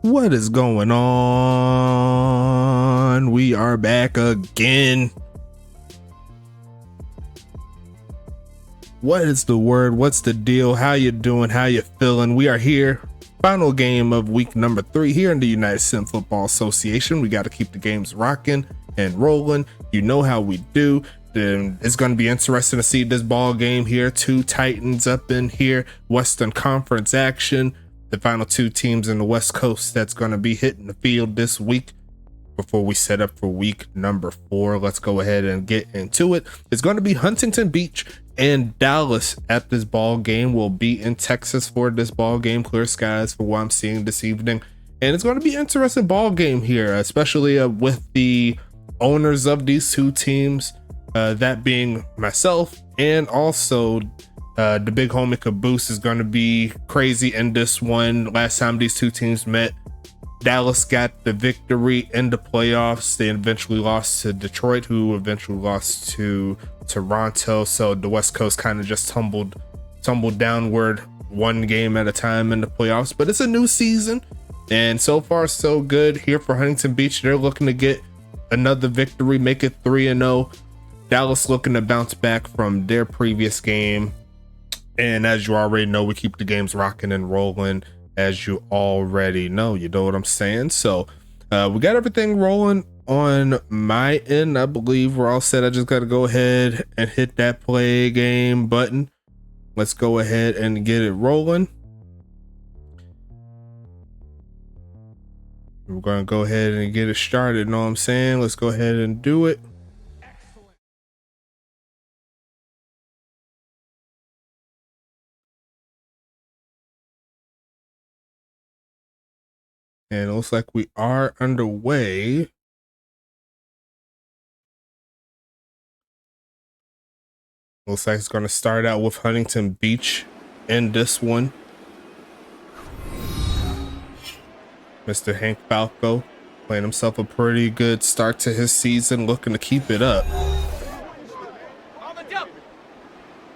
What is going on? We are back again. What is the word? What's the deal? How you doing? How you feeling? We are here. Final game of week number 3 here in the United Sim Football Association. We got to keep the games rocking and rolling. You know how we do. Then it's going to be interesting to see this ball game here. 2 Titans up in here. Western Conference action. The final 2 teams in the West Coast that's going to be hitting the field this week before we set up for week number 4. Let's go ahead and get into it. It's going to be Huntington Beach and Dallas at this ball game. We'll be in Texas for this ball game. Clear skies for what I'm seeing this evening. And it's going to be an interesting ball game here, especially with the owners of these 2 teams, that being myself and also the big homie Caboose is going to be crazy in this one. Last time these 2 teams met, Dallas got the victory in the playoffs. They eventually lost to Detroit, who eventually lost to Toronto. So the West Coast kind of just tumbled downward one game at a time in the playoffs. But it's a new season, and so far so good here for Huntington Beach. They're looking to get another victory, make it 3-0. Dallas looking to bounce back from their previous game. And as you already know, we keep the games rocking and rolling, as you already know. You know what I'm saying? So we got everything rolling on my end. I believe we're all set. I just got to go ahead and hit that play game button. Let's go ahead and get it rolling. We're going to go ahead and get it started. Know what I'm saying? Let's go ahead and do it. And it looks like we are underway. Looks like it's going to start out with Huntington Beach in this one. Mr. Hank Falco playing himself a pretty good start to his season, looking to keep it up.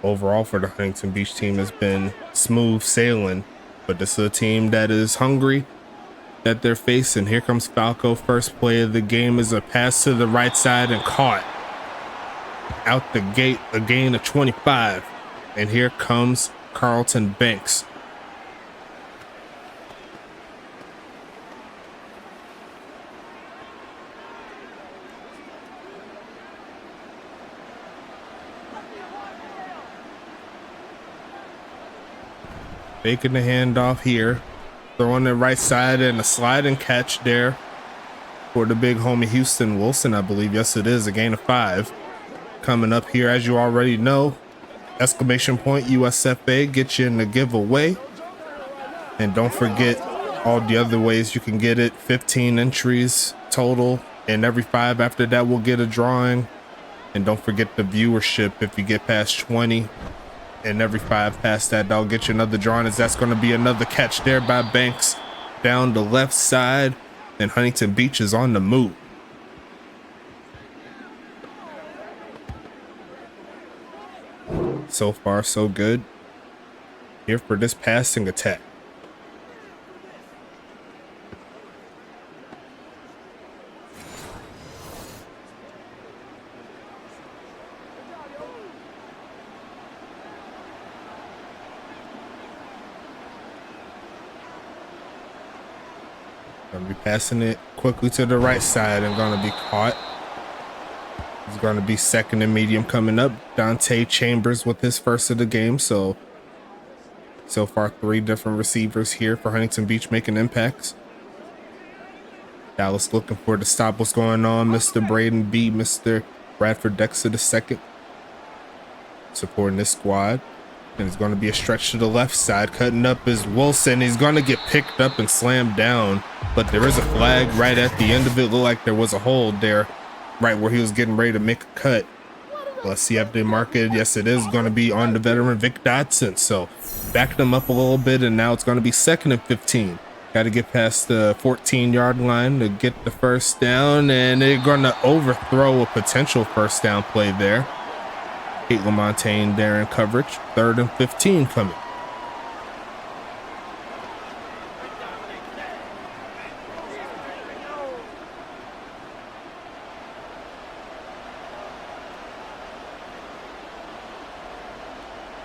overall for the Huntington Beach team has been smooth sailing, but this is a team that is hungry that they're facing. Here comes Falco. First play of the game is a pass to the right side and caught out the gate, a gain of 25. And here comes Carlton Banks. Making the handoff here, throwing the right side and a slide and catch there for the big homie Houston Wilson, I believe. Yes, it is a gain of 5. Coming up here, as you already know, exclamation point USFA, get you in the giveaway. And don't forget all the other ways you can get it. 15 entries total, and every 5 after that we'll get a drawing. And don't forget the viewership. If you get past 20 and every 5 past that, that'll get you another drawing, as that's going to be another catch there by Banks down the left side. And Huntington Beach is on the move. So far, so good here for this passing attack. Gonna be passing it quickly to the right side and gonna be caught. He's going to be second and medium coming up. Dante Chambers with his first of the game. So far 3 different receivers here for Huntington Beach making impacts. Dallas looking for the stop. What's going on? Mr. Braden B, Mr. Bradford Dexter II supporting this squad. And it's going to be a stretch to the left side. Cutting up is Wilson. He's going to get picked up and slammed down. But there is a flag right at the end of it. Looked like there was a hold there, right where he was getting ready to make a cut. Let's see if they mark it. Yes, it is going to be on the veteran Vic Dodson. So back them up a little bit, and now it's going to be 2nd and 15. Got to get past the 14-yard line to get the first down, and they're going to overthrow a potential first down play there. Kate LaMontagne there in coverage. 3rd and 15 coming.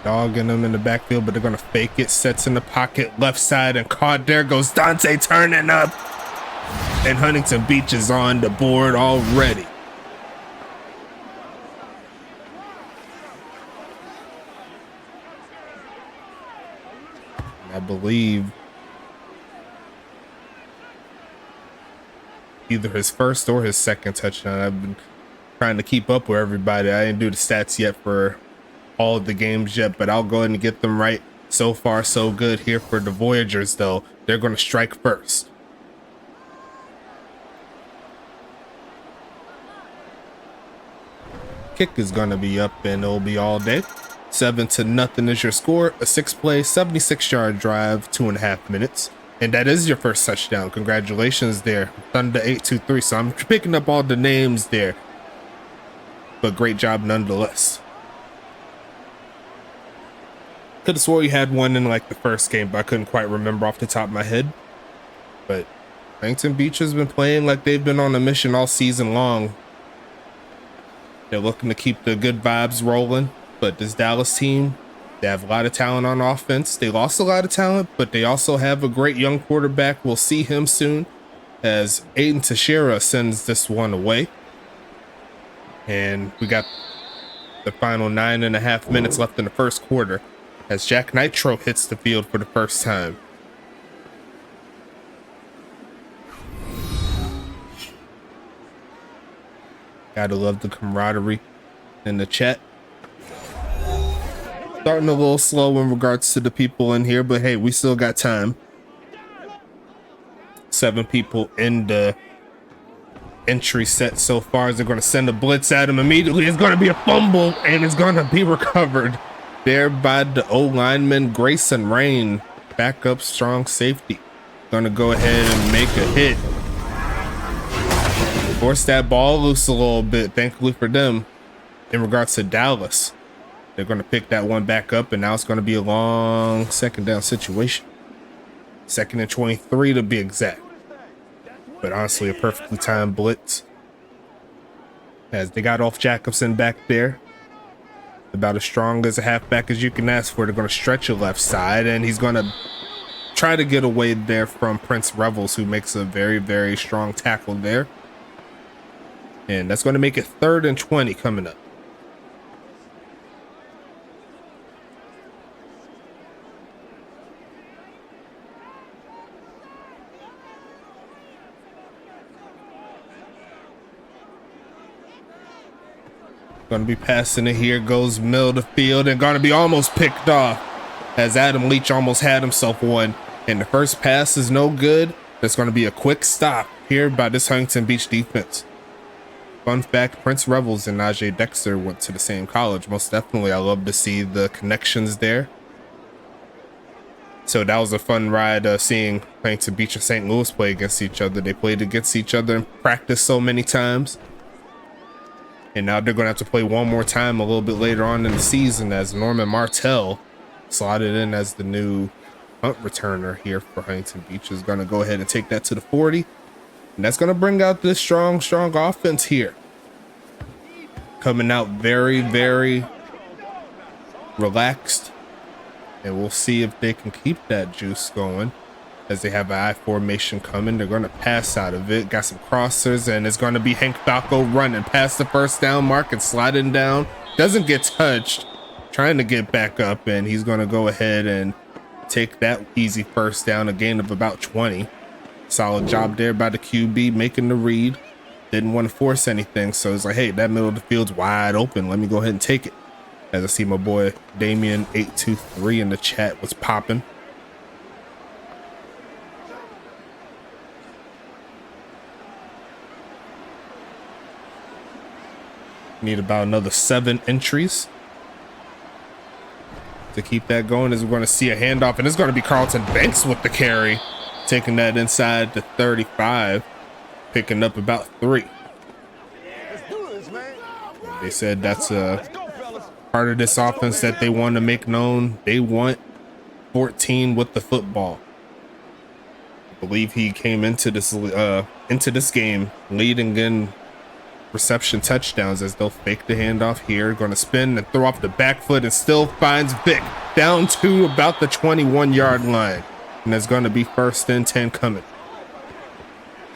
Dogging them in the backfield, but they're going to fake it. Sets in the pocket, left side, and caught. There goes Dante turning up. And Huntington Beach is on the board already. I believe either his first or his second touchdown. I've been trying to keep up with everybody. I didn't do the stats yet for all of the games yet, but I'll go ahead and get them right. So far, so good here for the Voyagers, though. They're going to strike first. Kick is going to be up, and it'll be all day. 7-0 is your score. A 6-play, 76-yard drive, 2.5 minutes. And that is your first touchdown. Congratulations there. Thunder 823. So I'm picking up all the names there, but great job nonetheless. Could have swore you had one in like the first game, but I couldn't quite remember off the top of my head. But Huntington Beach has been playing like they've been on a mission all season long. They're looking to keep the good vibes rolling. But this Dallas team, they have a lot of talent on offense. They lost a lot of talent, but they also have a great young quarterback. We'll see him soon as Aiden Teixeira sends this one away. And we got the final 9.5 minutes left in the first quarter as Jack Nitro hits the field for the first time. Gotta love the camaraderie in the chat. Starting a little slow in regards to the people in here, but hey, we still got time. 7 people in the entry set so far as they're going to send a blitz at him immediately. It's going to be a fumble, and it's going to be recovered there by the O-lineman Grayson Rain. Backup strong safety. Going to go ahead and make a hit. Force that ball loose a little bit, thankfully for them. In regards to Dallas, They're going to pick that one back up, and now it's going to be a long second down situation. 2nd and 23 to be exact. But honestly, a perfectly timed blitz, as they got off Jacobson back there. About as strong as a halfback as you can ask for. They're going to stretch your left side, and he's going to try to get away there from Prince Revels, who makes a very, very strong tackle there. And that's going to make it 3rd and 20 coming up. Going to be passing it here, goes middle of the field, and going to be almost picked off as Adam Leach almost had himself one. And the first pass is no good. There's going to be a quick stop here by this Huntington Beach defense. Fun fact, Prince Revels and Najee Dexter went to the same college. Most definitely, I love to see the connections there. So that was a fun ride, seeing Huntington Beach and St. Louis play against each other. They played against each other in practice so many times. And now they're going to have to play one more time a little bit later on in the season, as Norman Martell slotted in as the new punt returner here for Huntington Beach. Is going to go ahead and take that to the 40. And that's going to bring out this strong offense here. Coming out very, very relaxed. And we'll see if they can keep that juice going, as they have an I formation coming. They're going to pass out of it. Got some crossers, and it's going to be Hank Falco running past the first down mark and sliding down. Doesn't get touched. Trying to get back up, and he's going to go ahead and take that easy first down, a gain of about 20. Solid job there by the QB, making the read. Didn't want to force anything, so it's like, hey, that middle of the field's wide open. Let me go ahead and take it. As I see my boy Damien823 in the chat was popping. Need about another 7 entries to keep that going, as we're going to see a handoff, and it's going to be Carlton Banks with the carry, taking that inside the 35, picking up about 3. They said that's a part of this offense that they want to make known. They want 14 with the football. I believe he came into this game leading in reception touchdowns, as they'll fake the handoff here. Going to spin and throw off the back foot, and still finds Vic down to about the 21-yard line. And there's going to be 1st and 10 coming.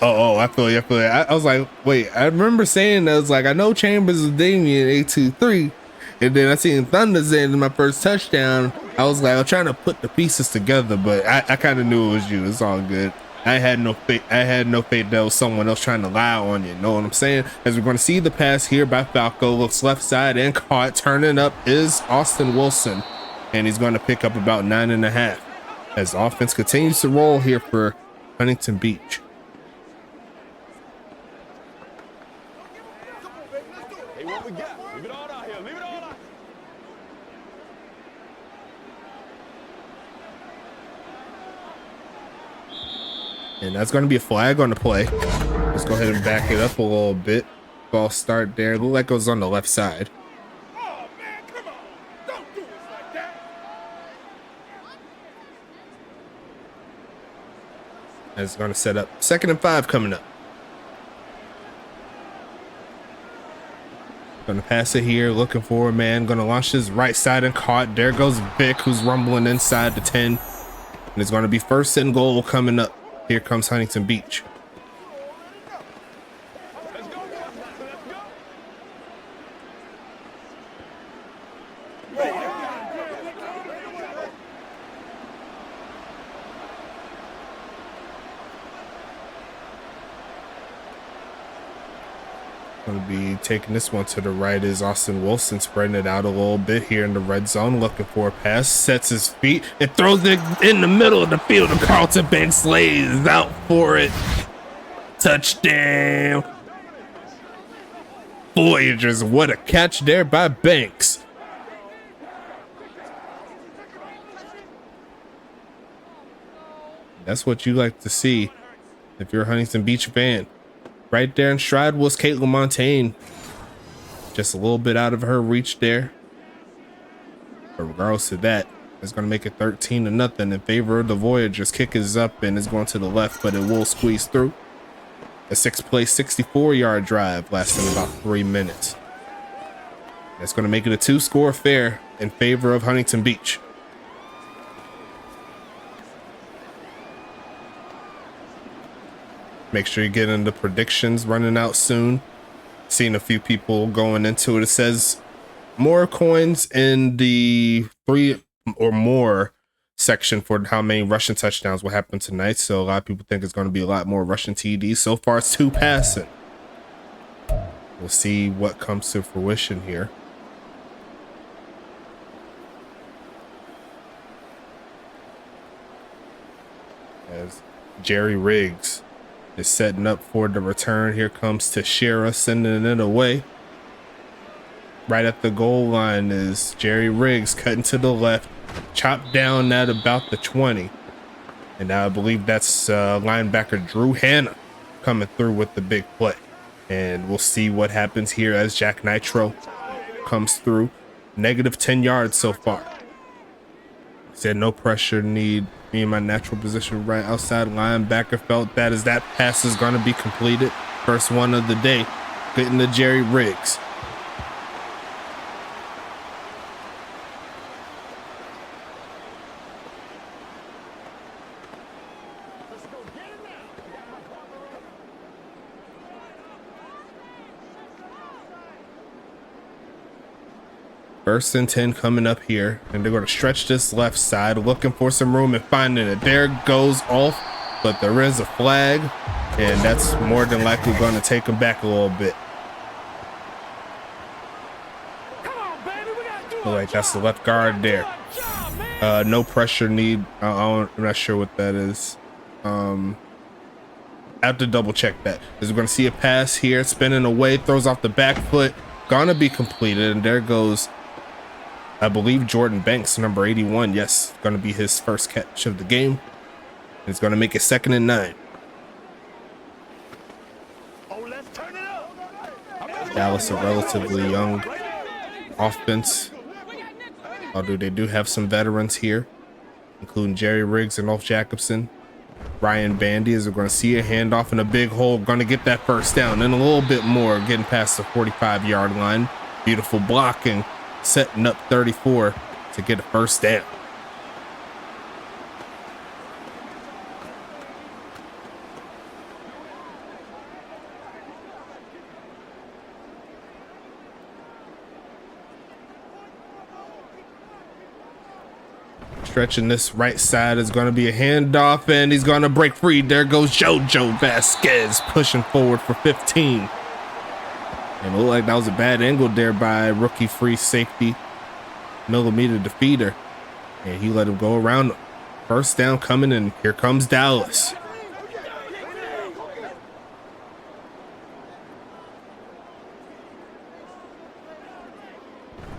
Oh, I feel you. I was like, wait, I remember saying that. I was like, I know Chambers was Damien823, and then I seen Thunder saying in my first touchdown. I was like, I'm trying to put the pieces together, but I kind of knew it was you. It's all good. I had no faith that was someone else trying to lie on you. Know what I'm saying? As we're going to see the pass here by Falco, looks left side and caught. Turning up is Austin Wilson, and he's going to pick up about 9.5. As the offense continues to roll here for Huntington Beach. Hey, what we got? Leave it all out here. Leave it all out. And that's going to be a flag on the play. Let's go ahead and back it up a little bit. Ball start there. Look like it was on the left side. Oh, man, come on. Don't do us like that. And it's going to set up 2nd and 5 coming up. Going to pass it here. Looking for a man. Going to launch his right side and caught. There goes Vic, who's rumbling inside the 10. And it's going to be 1st and goal coming up. Here comes Huntington Beach. Let's go, boys. Let's go. Going to be taking this one to the right is Austin Wilson, spreading it out a little bit here in the red zone, looking for a pass, sets his feet and throws it in the middle of the field, and Carlton Banks lays out for it. Touchdown. Voyagers, what a catch there by Banks. That's what you like to see if you're a Huntington Beach fan. Right there in stride was Caitlin Montaigne. Just a little bit out of her reach there. But regardless of that, it's going to make it 13-0 in favor of the Voyagers. Kick is up and it's going to the left, but it will squeeze through. A 6-play, 64-yard drive lasting about 3 minutes. That's going to make it a 2-score affair in favor of Huntington Beach. Make sure you get into predictions running out soon. Seeing a few people going into it. It says more coins in the 3 or more section for how many rushing touchdowns will happen tonight. So a lot of people think it's going to be a lot more rushing TDs. So far, it's 2 passing. We'll see what comes to fruition here. As Jerry Riggs is setting up for the return. Here comes Teixeira sending it away. Right at the goal line is Jerry Riggs cutting to the left, chopped down at about the 20. And now I believe that's linebacker Drew Hanna coming through with the big play. And we'll see what happens here as Jack Nitro comes through. Negative 10 yards so far. Said no pressure need. Me in my natural position right outside linebacker felt that as that pass is going to be completed. First one of the day. Getting to Jerry Riggs. First and 10 coming up here, and they're going to stretch this left side, looking for some room and finding it. There goes off, but there is a flag, and that's more than likely going to take them back a little bit. Look like that's the left guard there. No pressure need. I'm not sure what that is. I have to double check that. Because we're going to see a pass here, spinning away, throws off the back foot, gonna be completed, and there goes, I believe, Jordan Banks, number 81. Yes, going to be his first catch of the game. It's going to make it 2nd and 9. Dallas, a relatively young offense, although they do have some veterans here, including Jerry Riggs and Ulf Jacobson. Ryan Bandy, as we're going to see a handoff in a big hole, going to get that first down and a little bit more, getting past the 45-yard line. Beautiful blocking, setting up 34 to get a first down. Stretching this right side is going to be a handoff, and he's going to break free. There goes JoJo Vasquez pushing forward for 15. And it looked like that was a bad angle there by rookie free safety Millimeter Defeater, and he let him go around. First down coming, and here comes Dallas.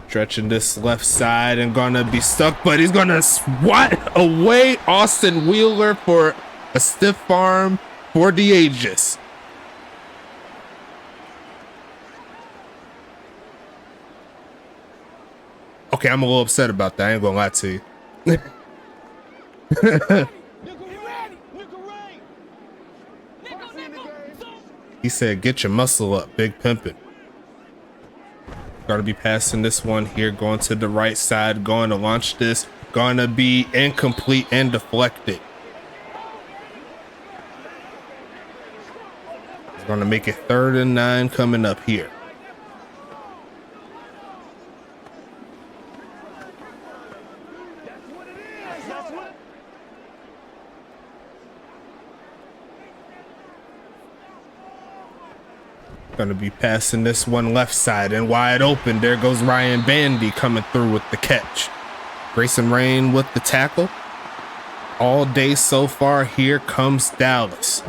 Stretching this left side and gonna be stuck, but he's gonna swat away Austin Wheeler for a stiff arm for the ages. Okay, I'm a little upset about that. I ain't gonna lie to you. He said, get your muscle up, big pimpin'. Gotta be passing this one here, going to the right side, going to launch this, gonna be incomplete and deflected. It's gonna make it 3rd and 9 coming up here. Going to be passing this one left side and wide open. There goes Ryan Bandy coming through with the catch. Grayson Rain with the tackle. All day so far. Here comes Dallas.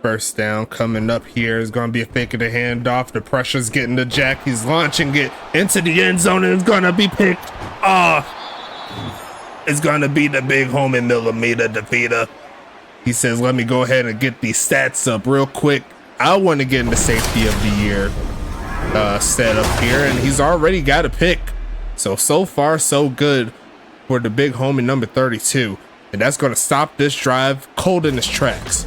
First down coming up here is going to be a fake of the handoff. The pressure's getting to Jack. He's launching it into the end zone and it's going to be picked off. It's going to be the big homie millimeter defeater. He says, let me go ahead and get these stats up real quick. I want to get in the safety of the year setup here, and he's already got a pick. So far, so good for the big homie number 32. And that's going to stop this drive cold in its tracks.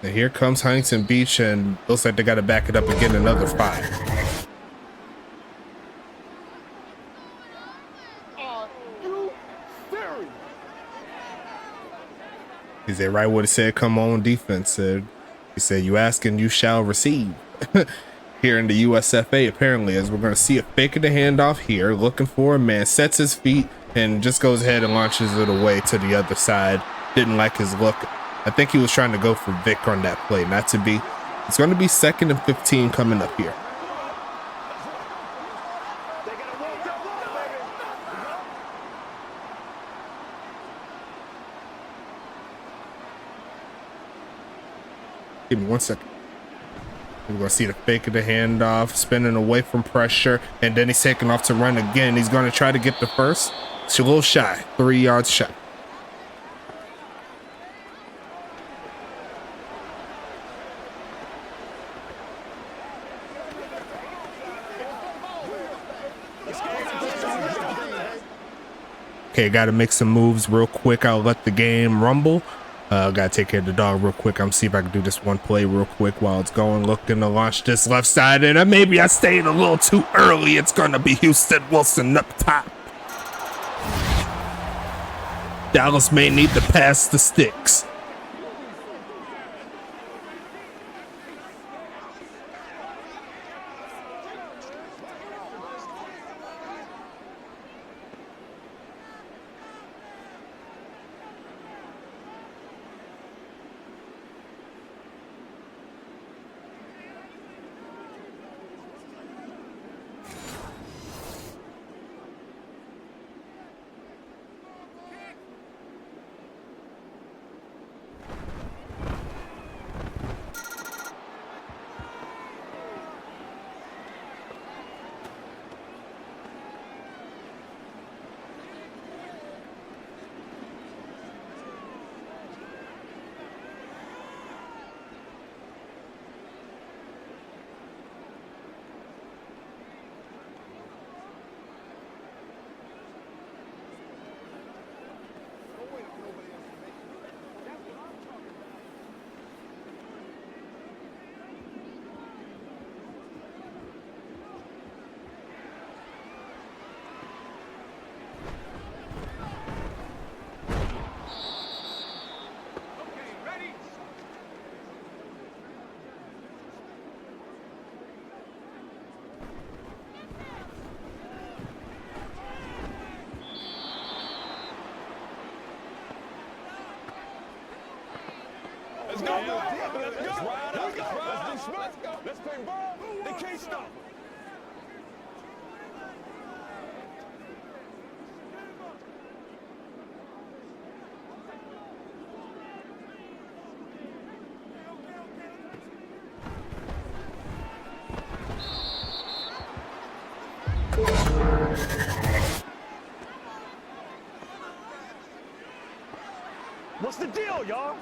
And here comes Huntington Beach, and looks like they got to back it up and get another 5. He said right what it said, come on defense. He said, you ask and you shall receive. Here in the USFA, apparently, as we're going to see a fake of the handoff here, looking for a man, sets his feet, and just goes ahead and launches it away to the other side. Didn't like his look. I think he was trying to go for Vic on that play, not to be. It's going to be 2nd and 15 coming up here. Give me 1 second. We're going to see the fake of the handoff, spinning away from pressure, and then he's taking off to run again. He's going to try to get the first. It's a little shy, 3 yards shy. Okay, got to make some moves real quick. I'll let the game rumble. Gotta take care of the dog real quick. I'm see if I can do this one play real quick while it's going. Looking to launch this left side, and maybe I stayed a little too early. It's gonna be Houston Wilson up top. Dallas may need to pass the sticks. Let's go. Let's ride up. Let's go. Let's play ball. They can't stop. What's the deal, y'all?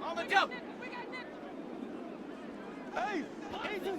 On the jump. Hey, Ethan.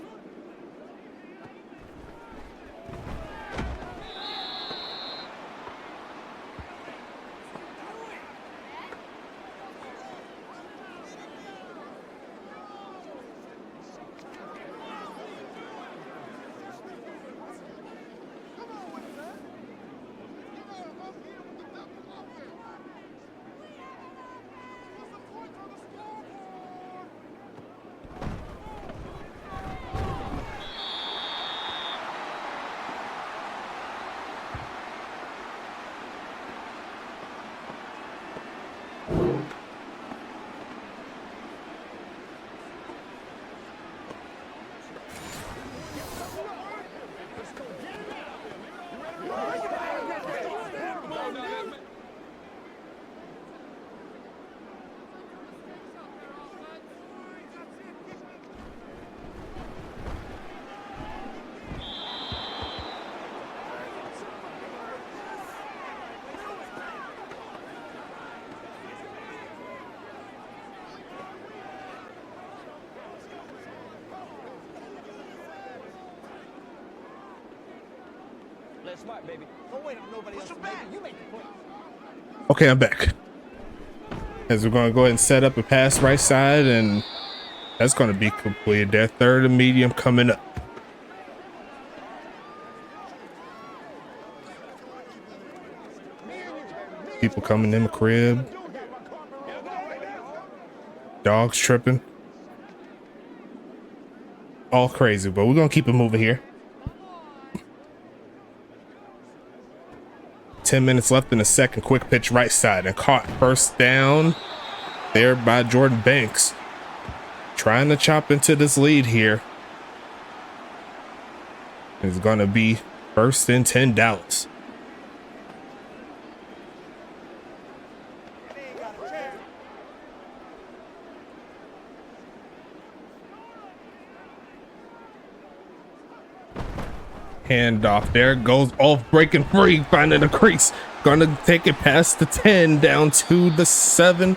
That's smart, baby. Don't wait on nobody else to make it. You make the point. Okay, I'm back. As we're going to go ahead and set up a pass right side, and that's going to be completed. Their third and medium coming up. People coming in the crib. Dogs tripping. All crazy, but we're going to keep it moving here. 10 minutes left in the second. Quick pitch right side and caught. First down there by Jordan Banks. Trying to chop into this lead here. It's going to be 1st and 10 Dallas. Handoff there, goes off, breaking free, finding a crease, gonna take it past the 10 down to the 7,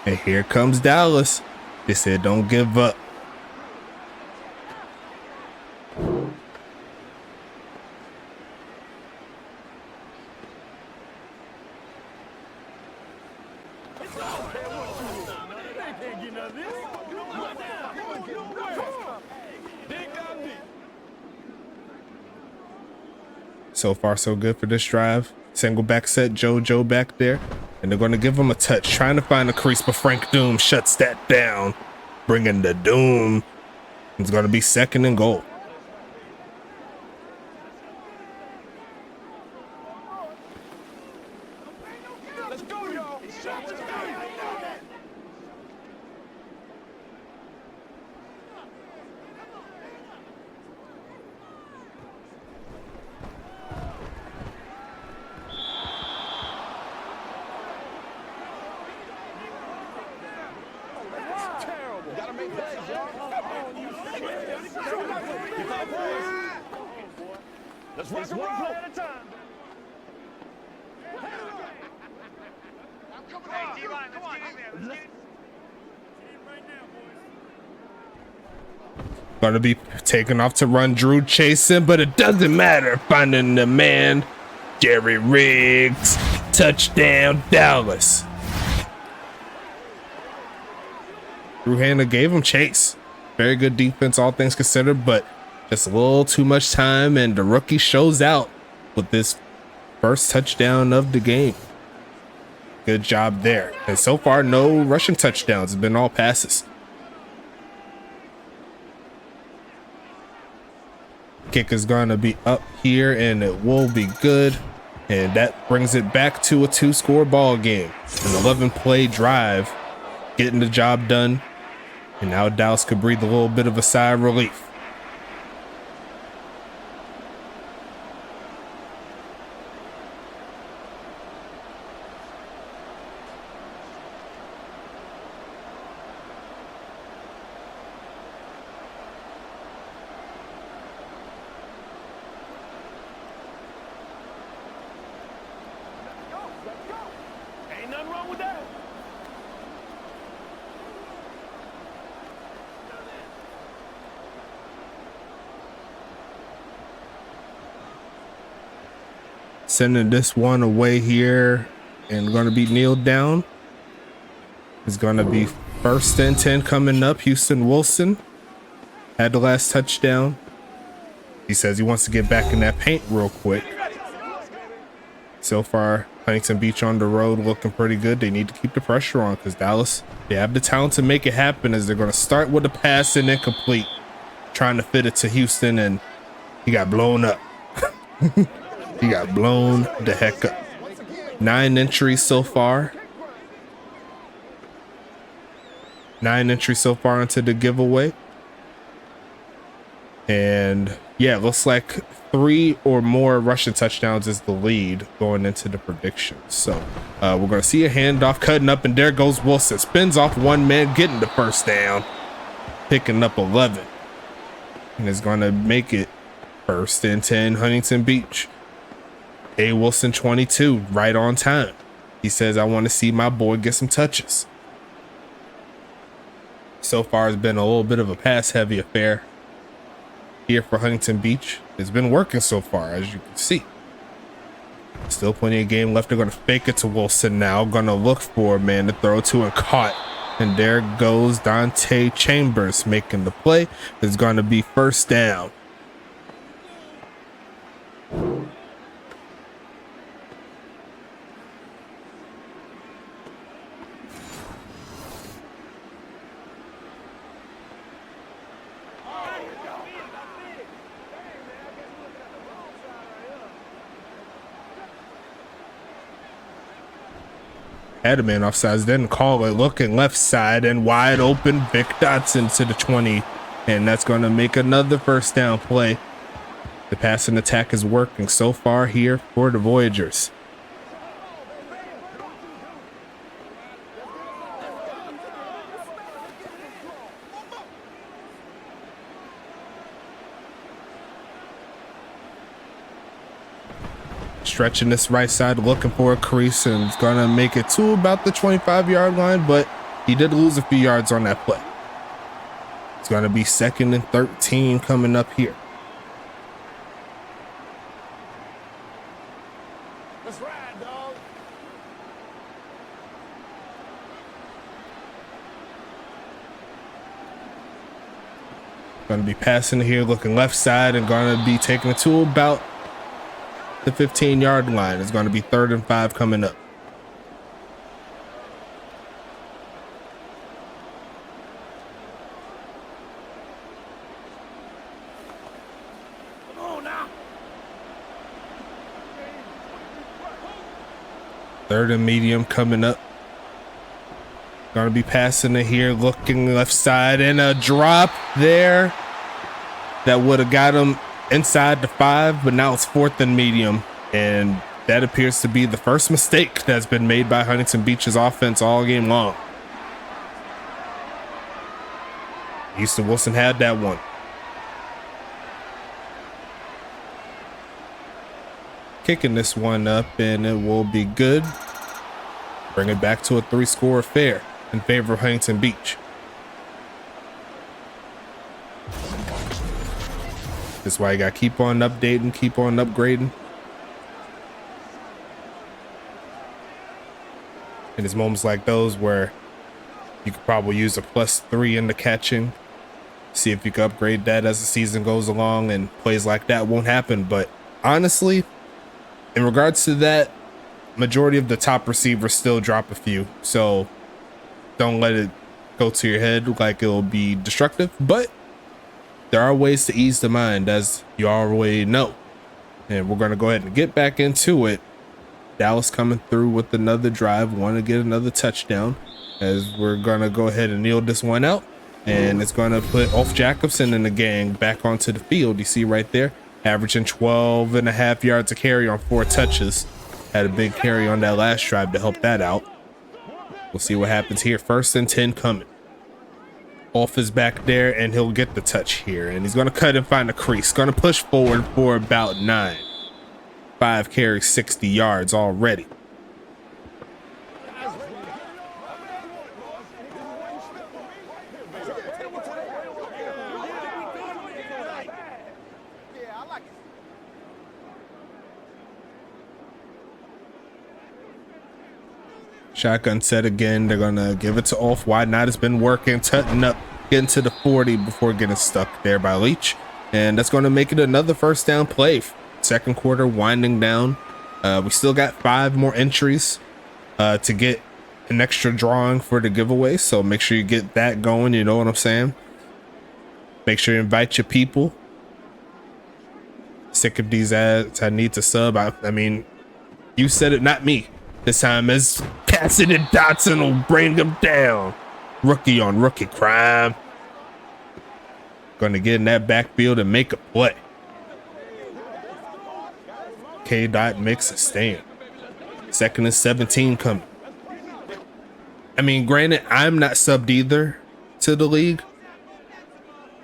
and here comes Dallas. They said don't give up. So far, so good for this drive. Single back set, JoJo back there. And they're going to give him a touch, trying to find a crease, but Frank Doom shuts that down, bringing the Doom. It's going to be 2nd and goal. Let's go, y'all. Gotta make plays, y'all. Let's rock and roll at a time. Hey, D-line, let's get in there. Let's get in. Gonna be taken off to run. Drew chasing, but it doesn't matter. Finding the man, Jerry Riggs. Touchdown, Dallas. Drew Hanna gave him chase. Very good defense, all things considered, but just a little too much time, and the rookie shows out with this first touchdown of the game. Good job there. And so far, no rushing touchdowns. It's been all passes. Kick is going to be up here, and it will be good. And that brings it back to a 2-score ball game. An 11-play drive, getting the job done. And now Dallas could breathe a little bit of a sigh of relief. Ain't nothing wrong with that. Sending this one away here, and going to be kneeled down. It's going to be 1st and 10 coming up. Houston Wilson had the last touchdown. He says he wants to get back in that paint real quick. So far, Huntington Beach on the road looking pretty good. They need to keep the pressure on because Dallas, they have the talent to make it happen, as they're going to start with a pass and incomplete, trying to fit it to Houston, and he got blown up. He got blown the heck up. 9 entries so far. 9 entries so far into the giveaway. And yeah, it looks like 3 or more rushing touchdowns is the lead going into the predictions. So we're going to see a handoff cutting up, and there goes Wilson. Spins off one man, getting the first down, picking up 11. And is going to make it 1st and 10 Huntington Beach. A. Wilson 22, right on time. He says, I want to see my boy get some touches. So far, it's been a little bit of a pass-heavy affair. here for Huntington Beach. It's been working so far, as you can see. Still plenty of game left. They're going to fake it to Wilson now. Going to look for a man to throw to and caught. And there goes Dante Chambers making the play. It's going to be first down. Had a man offsides, didn't call it. Looking left side and wide open. Vic Dotson to the 20, and that's going to make another first down play. The passing attack is working so far here for the Voyagers. Stretching this right side, looking for a crease, and it's gonna make it to about the 25-yard line, but he did lose a few yards on that play. It's gonna be 2nd and 13 coming up here. Let's ride, dog. Gonna be passing here, looking left side, and gonna be taking it to about the 15-yard line. It's going to be 3rd and 5 coming up. Come on now. 3rd and medium coming up. Going to be passing it here, looking left side, and a drop there that would have got him inside the 5, but now it's 4th and medium, and that appears to be the first mistake that's been made by Huntington Beach's offense all game long. Houston Wilson had that one. Kicking this one up, and it will be good. Bring it back to a 3-score affair in favor of Huntington Beach. That's why you got to keep on updating, keep on upgrading. And it's moments like those where you could probably use a +3 in the catching. See if you can upgrade that as the season goes along, and plays like that won't happen. But honestly, in regards to that, majority of the top receivers still drop a few. So don't let it go to your head like it'll be destructive. But there are ways to ease the mind, as you already know. And we're going to go ahead and get back into it. Dallas coming through with another drive. Want to get another touchdown, as we're going to go ahead and kneel this one out. And it's going to put Ulf Jacobson and the gang back onto the field. You see right there, averaging 12.5 yards a carry on 4 touches. Had a big carry on that last drive to help that out. We'll see what happens here. 1st and 10 coming. Ulf is back there, and he'll get the touch here, and he's going to cut and find a crease. Going to push forward for about 9. 5 carries, 60 yards already. Shotgun set again. They're going to give it to Ulf. Why not? It's been working, tutting up, getting to the 40 before getting stuck there by Leach. And that's going to make it another first down play. 2nd quarter winding down. We still got 5 more entries to get an extra drawing for the giveaway. So make sure you get that going. You know what I'm saying? Make sure you invite your people. Sick of these ads. I need to sub. I mean, you said it, not me. This time as Cassidy Dotson will bring him down. Rookie on rookie crime. Gonna get in that backfield and make a play. K-Dot makes a stand. 2nd and 17 coming. I mean, granted, I'm not subbed either to the league,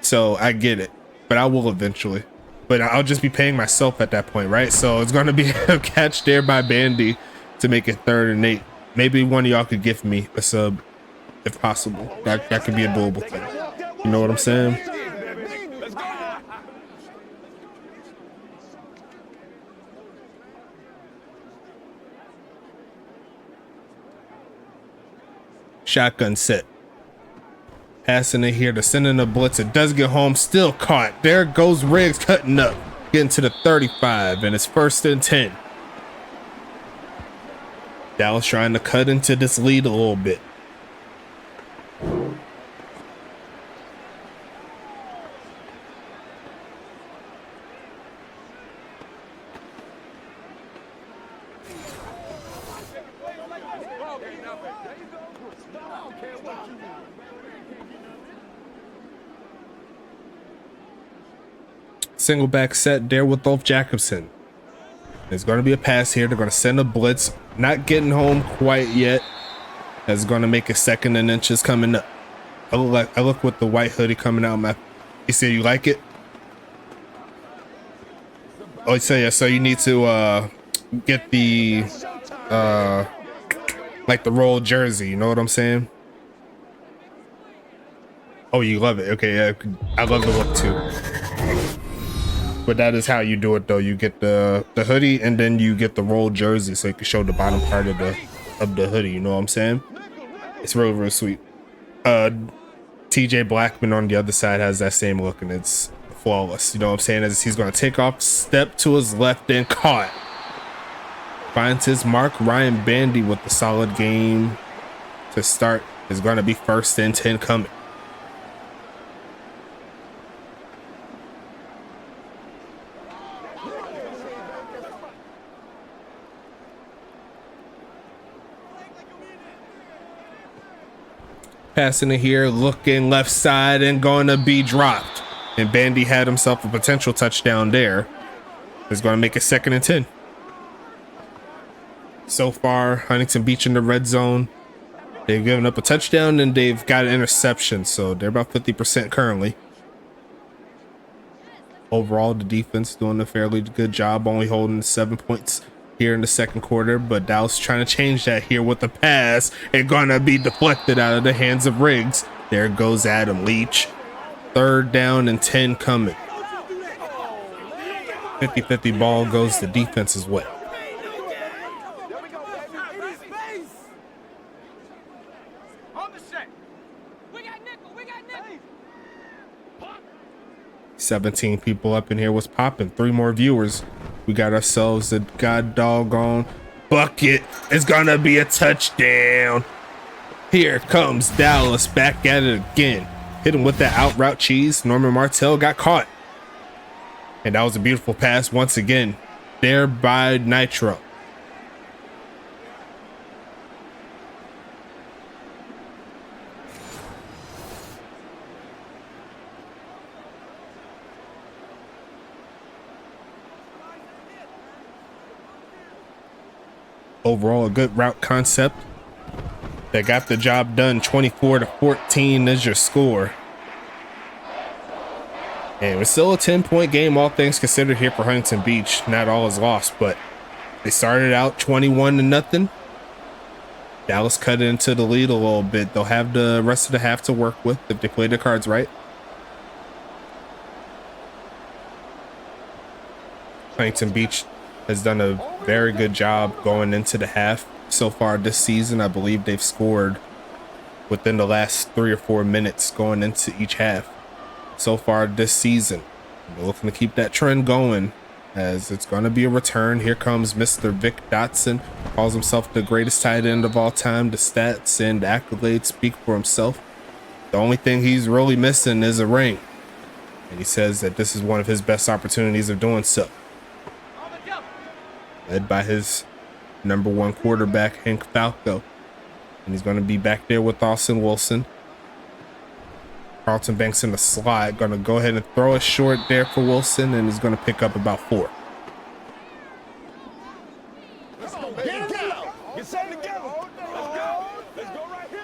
so I get it, but I will eventually. But I'll just be paying myself at that point, right? So it's gonna be a catch there by Bandy to make it 3rd and 8. Maybe one of y'all could give me a sub if possible. That could be a doable thing. You know what I'm saying? Shotgun set. Passing it here to sending a blitz. It does get home, still caught. There goes Riggs cutting up, getting to the 35, and it's 1st and 10. Dallas trying to cut into this lead a little bit. Single back set there with Dolph Jacobson. There's going to be a pass here. They're going to send a blitz. Not getting home quite yet. That's going to make a 2nd and inches coming up. I look with the white hoodie coming out. You see, you like it? Oh, so yeah. So you need to get the like the roll jersey. You know what I'm saying? Oh, you love it. Okay, yeah, I love the look too. But that is how you do it though. You get the hoodie and then you get the roll jersey so you can show the bottom part of the hoodie, you know what I'm saying? It's really, really sweet. TJ Blackman on the other side has that same look and it's flawless. You know what I'm saying? As he's gonna take off, step to his left and caught. Finds his mark. Ryan Bandy with the solid game to start. Is gonna be 1st and 10 coming. Passing it here, looking left side and going to be dropped. And Bandy had himself a potential touchdown there. It's going to make it 2nd and 10. So far, Huntington Beach in the red zone. They've given up a touchdown and they've got an interception. So they're about 50% currently. Overall, the defense doing a fairly good job, only holding 7 points here in the 2nd quarter, but Dallas trying to change that here with the pass. It's gonna be deflected out of the hands of Riggs. There goes Adam Leach. 3rd down and 10 coming. 50-50 ball goes the defense's way. On the set. We got nickel. We got nickel. 17 people up in here. What's popping? 3 more viewers. We got ourselves a god doggone bucket. It's gonna be a touchdown. Here comes Dallas back at it again. Hit him with that out route cheese. Norman Martell got caught. And that was a beautiful pass once again. There by Nitro. Overall, a good route concept that got the job done. 24-14 is your score. And it's still a 10-point game, all things considered here for Huntington Beach. Not all is lost, but they started out 21-0. Dallas cut into the lead a little bit. They'll have the rest of the half to work with if they play their cards right. Huntington Beach has done a very good job going into the half so far this season. I believe they've scored within the last 3 or 4 minutes going into each half so far this season. We're looking to keep that trend going as it's going to be a return. Here comes Mr. Vic Dotson. Calls himself the greatest tight end of all time. The stats and accolades speak for himself. The only thing he's really missing is a ring. And he says that this is one of his best opportunities of doing so. Led by his #1 quarterback, Hank Falco. And he's going to be back there with Austin Wilson. Carlton Banks in the slot. Going to go ahead and throw it short there for Wilson, and he's going to pick up about 4. Let's go, baby. Get something together. Let's go. Let's go right here.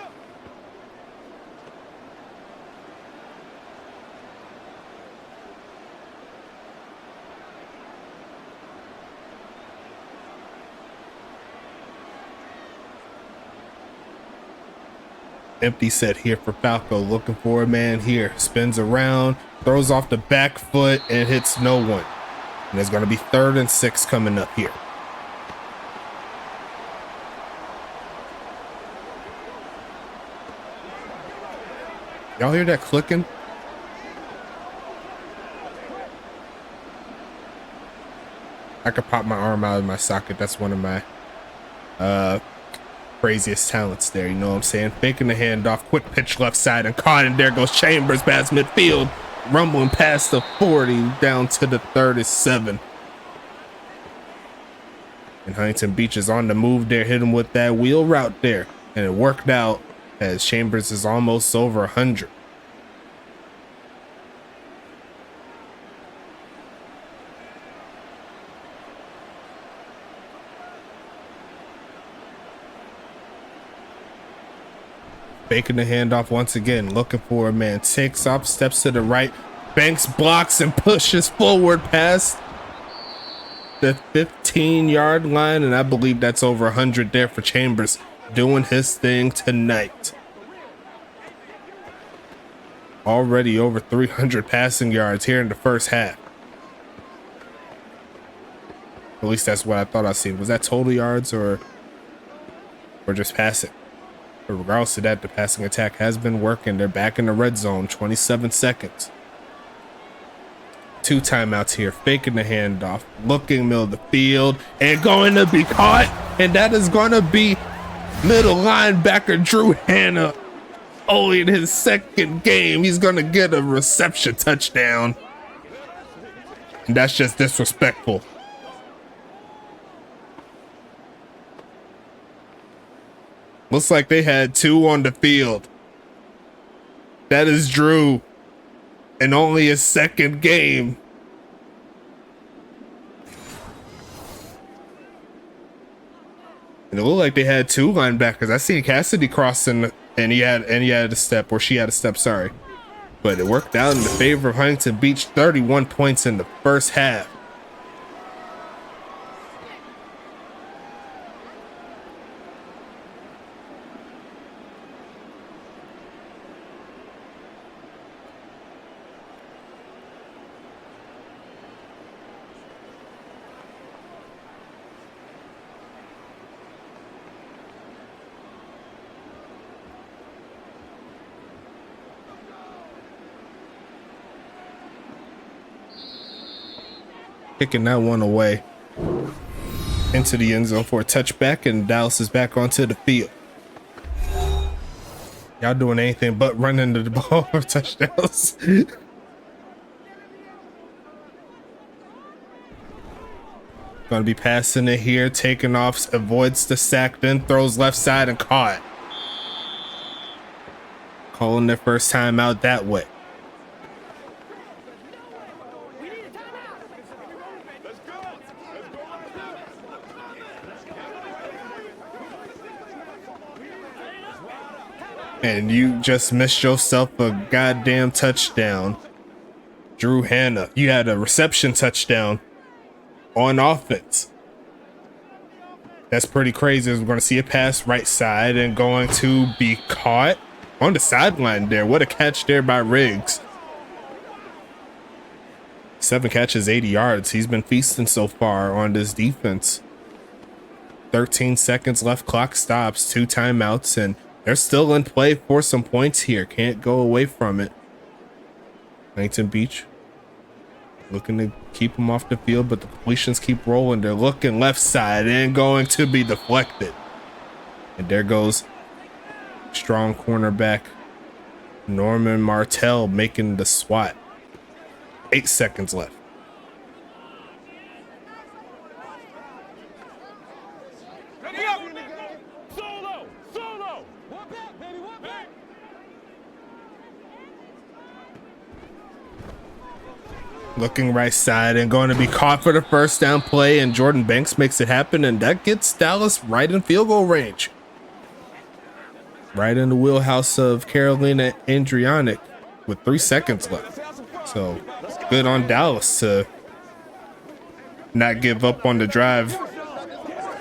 Empty set here for Falco, looking for a man here. Spins around, throws off the back foot, and hits no one. And it's going to be 3rd and 6 coming up here. Y'all hear that clicking? I could pop my arm out of my socket. That's one of my craziest talents there. You know what I'm saying? Faking the handoff, quick pitch left side and caught, and there goes Chambers past midfield, rumbling past the 40 down to the 37. And Huntington Beach is on the move there, hit him with that wheel route there, and it worked out as Chambers is almost over 100. Faking the handoff once again, looking for a man, takes off, steps to the right, Banks blocks and pushes forward past the 15-yard line, and I believe that's over 100 there for Chambers, doing his thing tonight. Already over 300 passing yards here in the first half. At least that's what I thought I seen. Was that total yards or just passing? But regardless of that, the passing attack has been working. They're back in the red zone, 27 seconds. 2 timeouts here, faking the handoff, looking middle of the field, and going to be caught. And that is going to be middle linebacker Drew Hanna. Only in his second game, he's going to get a reception touchdown. And that's just disrespectful. Looks like they had 2 on the field. That is Drew. And only his second game. And it looked like they had 2 linebackers. I seen Cassidy crossing and he had a step, or she had a step, sorry. But it worked out in the favor of Huntington Beach, 31 points in the first half. Kicking that one away into the end zone for a touchback, and Dallas is back onto the field. Y'all doing anything but running the ball for touchdowns. Gonna be passing it here, taking off, avoids the sack, then throws left side and caught. Calling their first time out that way. And you just missed yourself a goddamn touchdown. Drew Hanna, you had a reception touchdown on offense. That's pretty crazy. We're going to see a pass right side and going to be caught on the sideline there. What a catch there by Riggs. 7 catches, 80 yards. He's been feasting so far on this defense. 13 seconds left. Clock stops. 2 timeouts, and they're still in play for some points here. Can't go away from it. Huntington Beach looking to keep them off the field, but the completions keep rolling. They're looking left side and going to be deflected. And there goes strong cornerback Norman Martell making the swat. 8 seconds left. Looking right side and going to be caught for the first down play, and Jordan Banks makes it happen, and that gets Dallas right in field goal range. Right in the wheelhouse of Carolina Andrianic with 3 seconds left. So good on Dallas to not give up on the drive.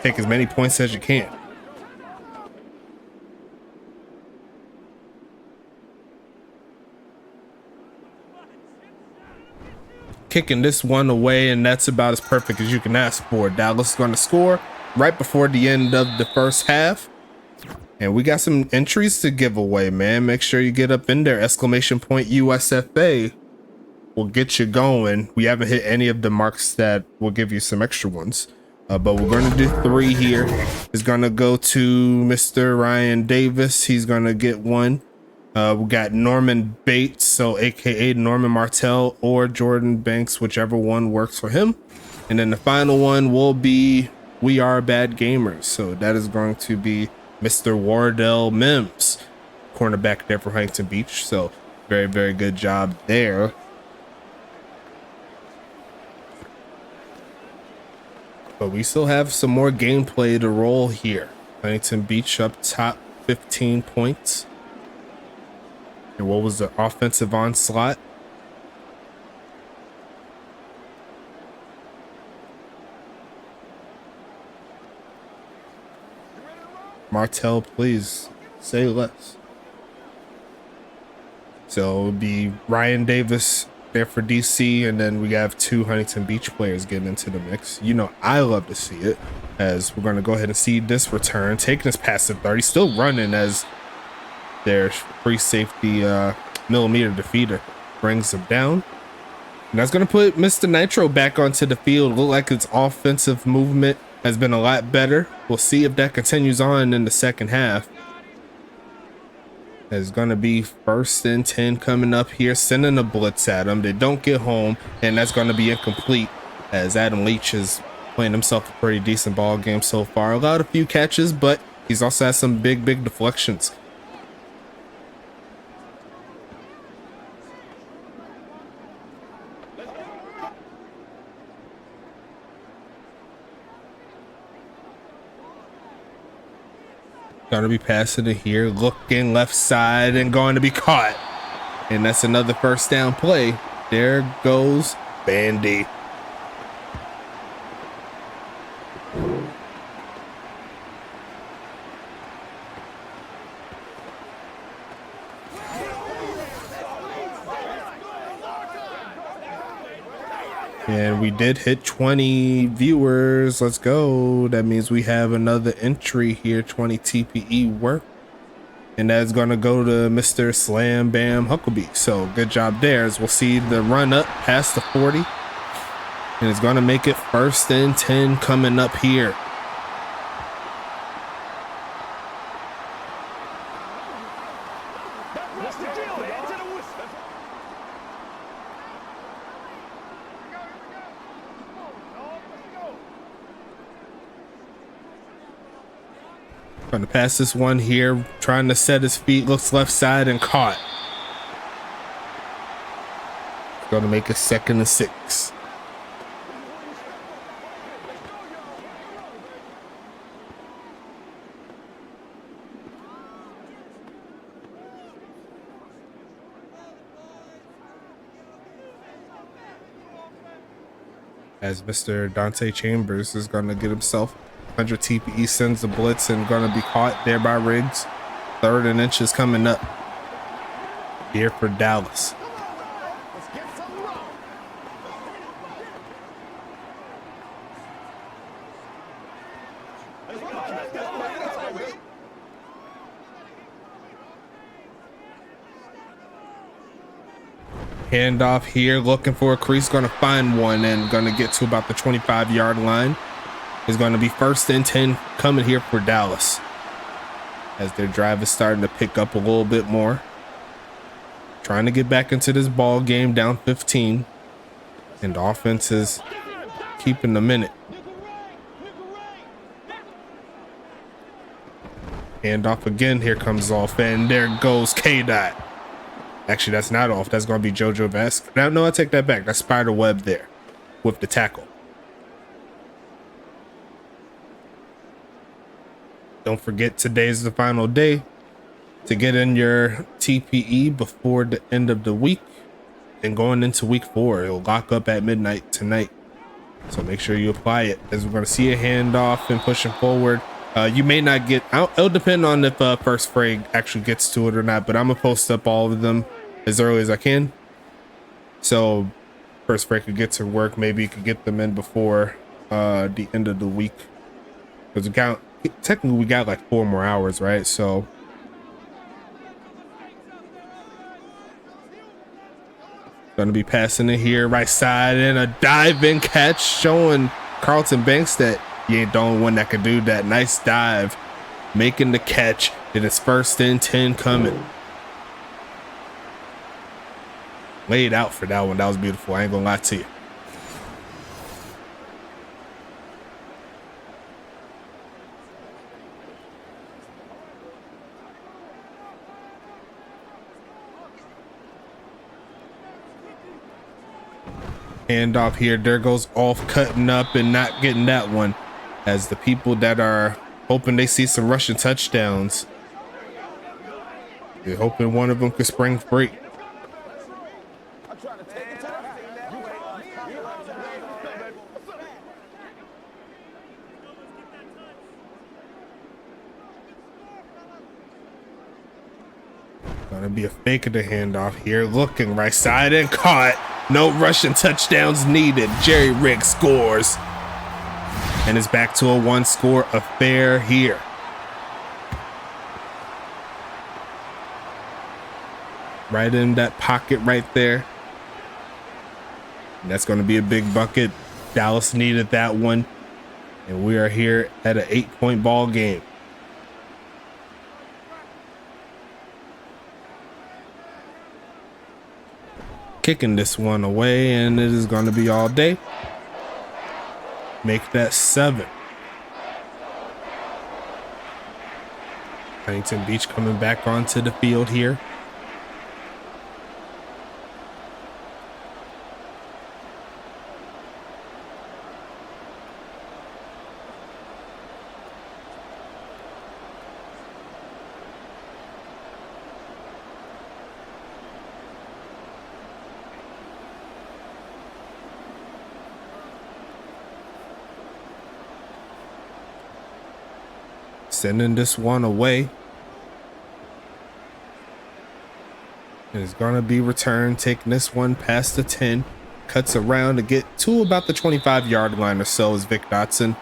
Take as many points as you can. Kicking this one away, and that's about as perfect as you can ask for. Dallas is going to score right before the end of the first half. And we got some entries to give away, man. Make sure you get up in there. Exclamation point USFA will get you going. We haven't hit any of the marks that will give you some extra ones. But we're going to do 3 here. It's going to go to Mr. Ryan Davis. He's going to get 1. We got Norman Bates, so aka Norman Martell or Jordan Banks, whichever one works for him. And then the final one will be We Are Bad Gamers. So that is going to be Mr. Wardell Mims, cornerback there for Huntington Beach. So very, very good job there. But we still have some more gameplay to roll here. Huntington Beach up top, 15 points. And what was the offensive onslaught? Martell, please say less. So it would be Ryan Davis there for DC, and then we have 2 Huntington Beach players getting into the mix. You know, I love to see it, as we're going to go ahead and see this return, taking us past the 30, still running as their free safety millimeter defeater brings them down. And that's going to put Mr. Nitro back onto the field. Look like its offensive movement has been a lot better. We'll see if that continues on in the second half. It's going to be 1st and 10 coming up here, sending a blitz at them. They don't get home, and that's going to be incomplete, as Adam Leach is playing himself a pretty decent ball game so far. Allowed a few catches, but he's also had some big deflections. Going to be passing it here, looking left side and going to be caught. And that's another first down play. There goes Bandy. And we did hit 20 viewers. Let's go. That means we have another entry here, 20 TPE work. And that's going to go to Mr. Slam Bam Huckabee. So good job there, as we'll see the run up past the 40. And it's going to make it 1st and 10 coming up here. Trying to pass this one here, trying to set his feet, looks left side and caught. Going to make it 2nd and 6. As Mr. Dante Chambers is going to get himself 100 TPE, sends the blitz and going to be caught there by Riggs. 3rd and inches coming up here for Dallas. Handoff here, looking for a crease, going to find one and going to get to about the 25-yard line. Is going to be 1st and 10 coming here for Dallas, as their drive is starting to pick up a little bit more. Trying to get back into this ball game, down 15, and the offense is keeping them in it. Handoff again, here comes off, and there goes K-Dot. Actually, that's not off. That's going to be JoJo Vasquez. Now, no, I take that back. That's Spider Web there with the tackle. Don't forget, today's the final day to get in your TPE before the end of the week. And going into week 4, it'll lock up at midnight tonight. So make sure you apply it, as we're going to see a handoff and pushing forward. You may not get, it'll depend on if First Frag actually gets to it or not, but I'm going to post up all of them as early as I can. So First Frag could get to work. Maybe you could get them in before the end of the week. Because technically we got like 4 more hours, right? So gonna be passing it here, right side, and a dive-in catch, showing Carlton Banks that he ain't the only one that could do that. Nice dive, making the catch. It is 1st and 10 coming. Laid out for that one. That was beautiful. I ain't gonna lie to you. Handoff here. There goes off, cutting up and not getting that one, as the people that are hoping they see some rushing touchdowns, they're hoping one of them could spring free. Gonna be a fake of the handoff here, looking right side and caught. No rushing touchdowns needed. Jerry Riggs scores, and is back to a 1-score affair here. Right in that pocket right there. And that's going to be a big bucket. Dallas needed that one, and we are here at an 8-point ball game. Kicking this one away, and it is going to be all day. Make that 7. Huntington Beach coming back onto the field here. Sending this one away. And it's going to be returned, taking this one past the 10. Cuts around to get to about the 25-yard line or so is Vic Dotson.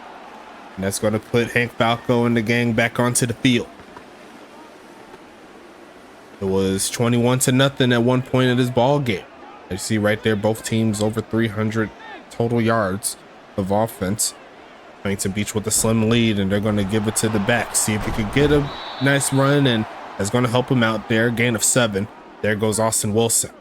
And that's going to put Hank Falco and the gang back onto the field. It was 21-0 at one point in this ball game. You see right there, both teams over 300 total yards of offense. Huntington Beach with a slim lead, and they're going to give it to the back. See if they could get a nice run, and that's going to help them out there. Gain of 7. There goes Austin Wilson.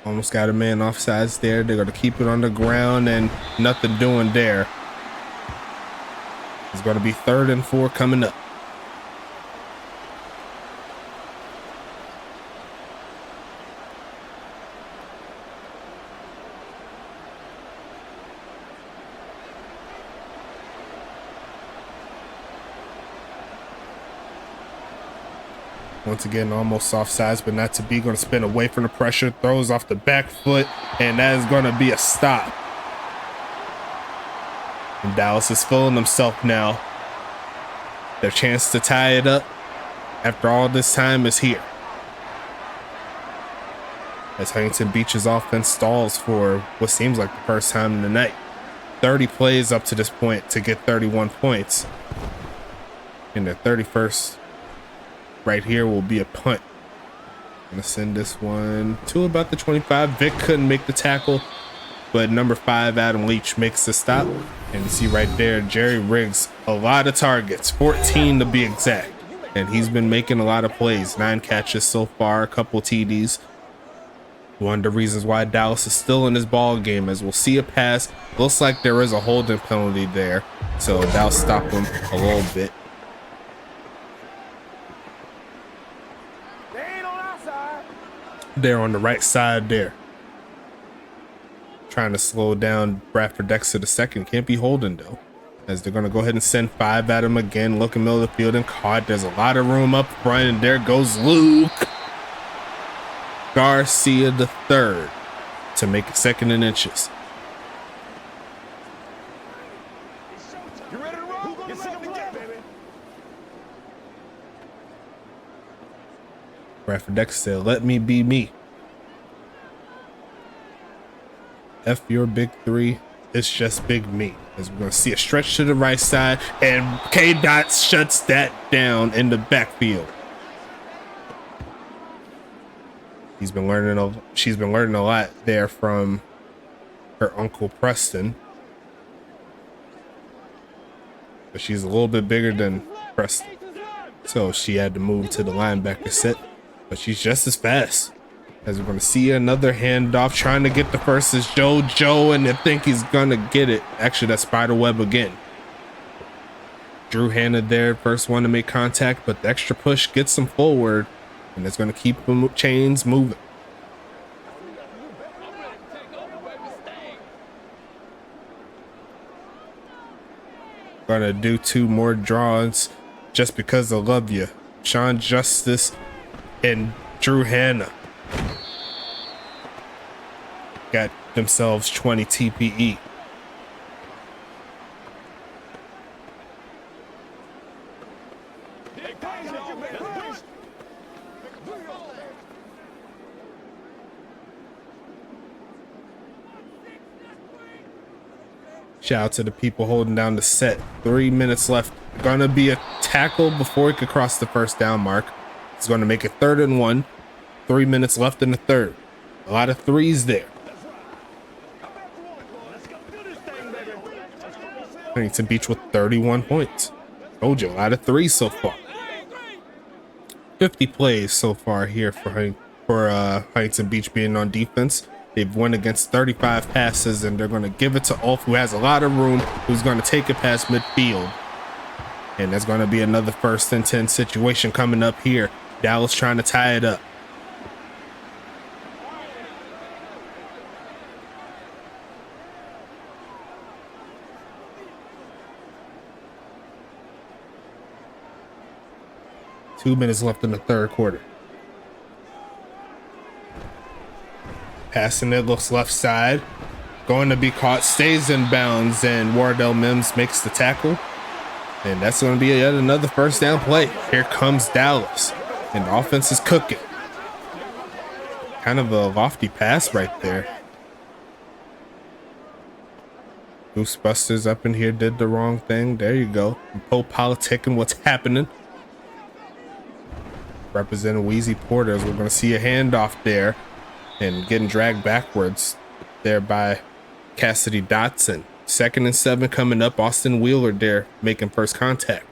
Almost got a man offsides there. They're going to keep it on the ground, and nothing doing there. It's going to be 3rd and 4 coming up. Once again, almost offsides, but not to be. Going to spin away from the pressure. Throws off the back foot, and that is going to be a stop. And Dallas is feeling themselves now. Their chance to tie it up after all this time is here, as Huntington Beach's offense stalls for what seems like the first time in the night. 30 plays up to this point to get 31 points. And their 31st right here will be a punt. I'm gonna send this one to about the 25. Vic couldn't make the tackle, but number 5, Adam Leach, makes the stop. And you see right there, Jerry Riggs, a lot of targets, 14 to be exact. And he's been making a lot of plays, 9 catches so far, a couple TDs. One of the reasons why Dallas is still in this ball game, as we'll see a pass. Looks like there is a holding penalty there, so that'll stop him a little bit. There on the right side there, trying to slow down Bradford Dexter the second. Can't be holding though, as they're going to go ahead and send 5 at him again. Looking middle of the field and caught. There's a lot of room up front, and there goes Luke Garcia the third to make it 2nd and inches. You ready to roll? Yes, sir. Bradford Dex said, let me be me. F your big three. It's just big me. As we're going to see a stretch to the right side, and K Dot shuts that down in the backfield. She's been learning a lot there from her uncle Preston. But she's a little bit bigger than Preston, so she had to move to the linebacker set. But she's just as fast. As we're going to see another handoff, trying to get the first is Joe, and I think he's going to get it. Actually, that's Spiderweb again. Drew Hanna there, first one to make contact, but the extra push gets him forward, and it's going to keep the chains moving. Going to do 2 more draws just because I love you. Sean Justice and Drew Hanna got themselves 20 TPE. Shout out to the people holding down the set. 3 minutes left. Gonna be a tackle before he could cross the first down mark. It's going to make it 3rd and 1. 3 minutes left in the third. A lot of threes there. Huntington Beach with 31 points. Told you, a lot of threes so far. 50 plays so far here for Huntington Beach being on defense. They've won against 35 passes, and they're going to give it to Ulf, who has a lot of room, who's going to take it past midfield. And there's going to be another 1st and 10 situation coming up here. Dallas trying to tie it up. Two minutes left in the third quarter. Passing it, looks left side. Going to be caught, stays in bounds, and Wardell Mims makes the tackle. And that's going to be yet another first down play. Here comes Dallas, and the offense is cooking. Kind of a lofty pass right there. Goosebusters up in here did the wrong thing. There you go. Poe politicking what's happening. Representing Wheezy Porter, as we're going to see a handoff there. And getting dragged backwards there by Cassidy Dotson. 2nd and 7 coming up. Austin Wheeler there making first contact.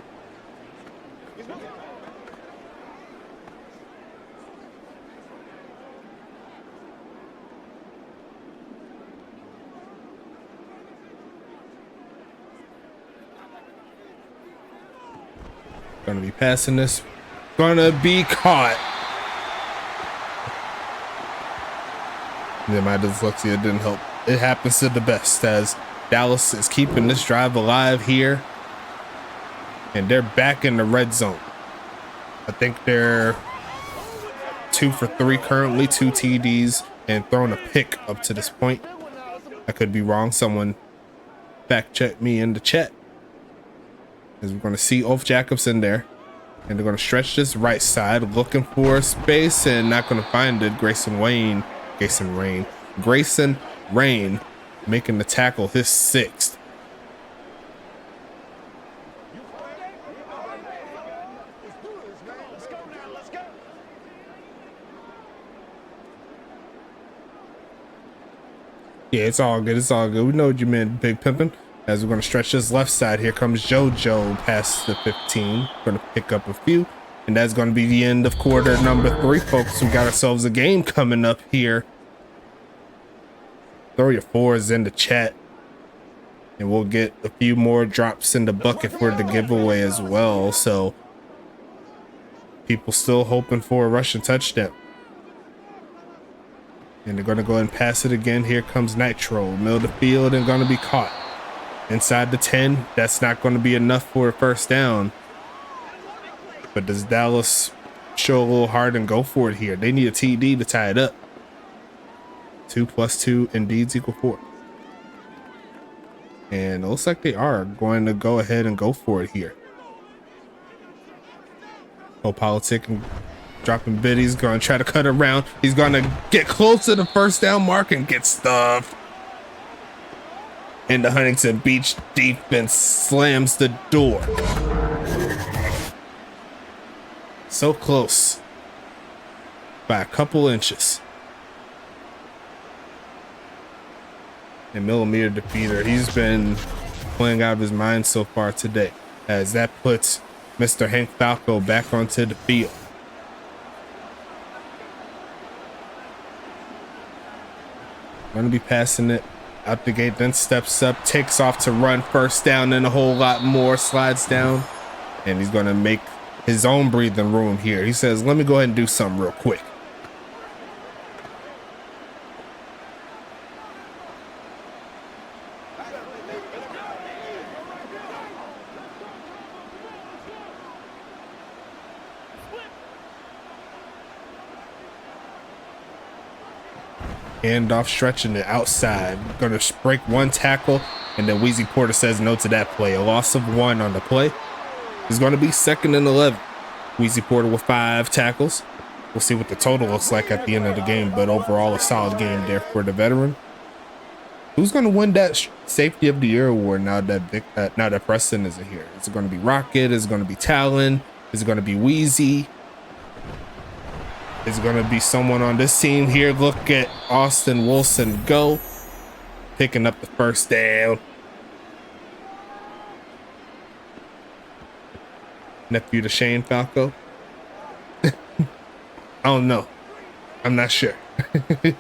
Gonna be passing this. Gonna be caught. Yeah, my dyslexia didn't help. It happens to the best, as Dallas is keeping this drive alive here. And they're back in the red zone. I think they're 2 for 3 currently, 2 TDs, and throwing a pick up to this point. I could be wrong. Someone fact check me in the chat. As we're going to see Ulf Jacobson there. And they're going to stretch this right side, looking for space, and not going to find it. Grayson Rain making the tackle, his 6th. Yeah, it's all good. It's all good. We know what you meant, Big Pimpin'. As we're going to stretch this left side, here comes JoJo past the 15. Going to pick up a few. And that's going to be the end of quarter number 3, folks. We got ourselves a game coming up here. Throw your 4s in the chat. And we'll get a few more drops in the bucket for the giveaway as well. So people still hoping for a rushing touchdown. And they're going to go ahead and pass it again. Here comes Nitro. Middle of the field and going to be caught. Inside the 10. That's not going to be enough for a first down. But does Dallas show a little heart and go for it here? They need a TD to tie it up. 2 + 2 indeed equal 4. And it looks like they are going to go ahead and go for it here. Oh, politicking Dropping biddies, going to try to cut around. He's going to get close to the first down mark and get stuffed. And the Huntington Beach defense slams the door. So close by a couple inches. And millimeter defeater, he's been playing out of his mind so far today, as that puts Mr. Hank Falco back onto the field. Going to be passing it out the gate, then steps up, takes off to run, first down, and a whole lot more, slides down, and he's going to make his own breathing room here. He says, let me go ahead and do something real quick. Handoff, stretching it outside. Going to break one tackle, and then Weezy Porter says no to that play. A loss of 1 on the play. It's going to be 2nd and 11. Weezy Porter with 5 tackles. We'll see what the total looks like at the end of the game, but overall a solid game there for the veteran. Who's going to win that Safety of the Year award now that Preston isn't here? Is it going to be Rocket? Is it going to be Talon? Is it going to be Weezy? Is going to be someone on this team here? Look at Austin Wilson go, picking up the first down. Nephew to Shane Falco. I don't know. I'm not sure. Going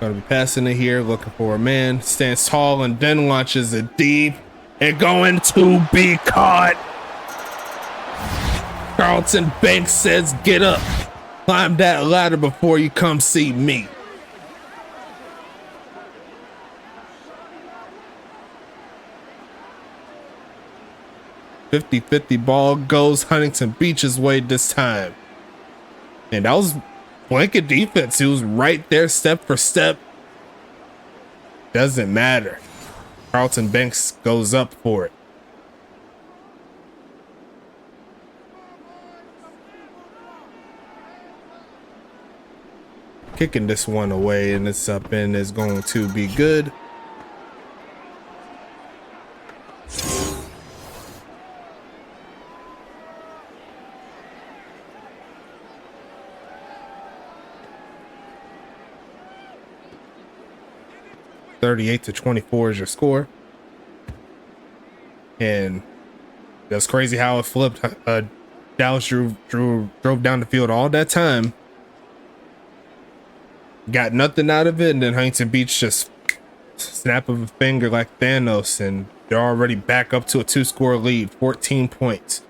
to be passing it here, looking for a man. Stands tall and then launches it deep. And going to be caught. Carlton Banks says, get up. Climb that ladder before you come see me. .50-50 ball goes Huntington Beach's way this time. And that was blanket defense. He was right there step for step. Doesn't matter. Carlton Banks goes up for it. Kicking this one away, and it's up and is going to be good. .38-24 is your score. And that's crazy how it flipped. Dallas drove down the field all that time, got nothing out of it, and then Huntington Beach just snap of a finger like Thanos, and they're already back up to a 2-score lead, 14 points.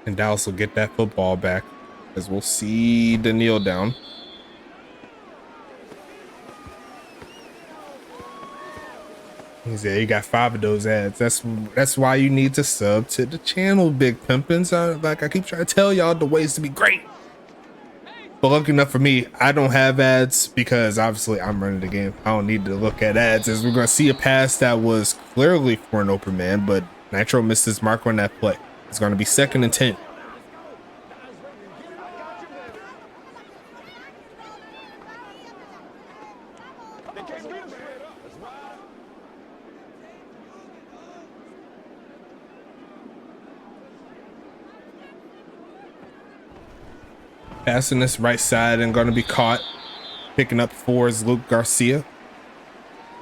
And Dallas will get that football back, as we'll see the kneel down. He said, you got 5 of those ads. That's why you need to sub to the channel, big pimpins. Like I keep trying to tell y'all the ways to be great. But lucky enough for me, I don't have ads because obviously I'm running the game. I don't need to look at ads, as we're going to see a pass that was clearly for an open man, but Nitro missed his mark on that play. It's going to be 2nd and 10. Passing this right side and going to be caught. Picking up 4 is Luke Garcia.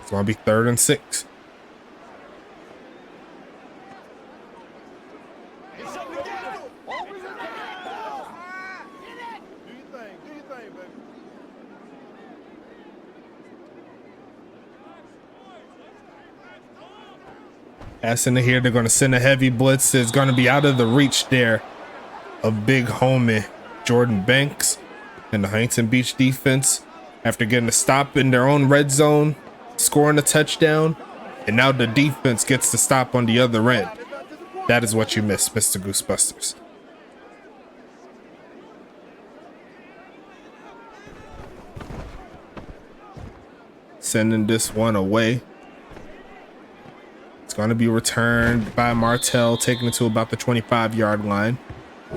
It's going to be 3rd and 6. Passing it here, they're going to send a heavy blitz. It's going to be out of the reach there of big homie Jordan Banks and the Huntington Beach defense, after getting a stop in their own red zone, scoring a touchdown, and now the defense gets to stop on the other end. That is what you miss, Mr. Goosebusters. sending this one away. It's going to be returned by Martell, taking it to about the 25-yard line.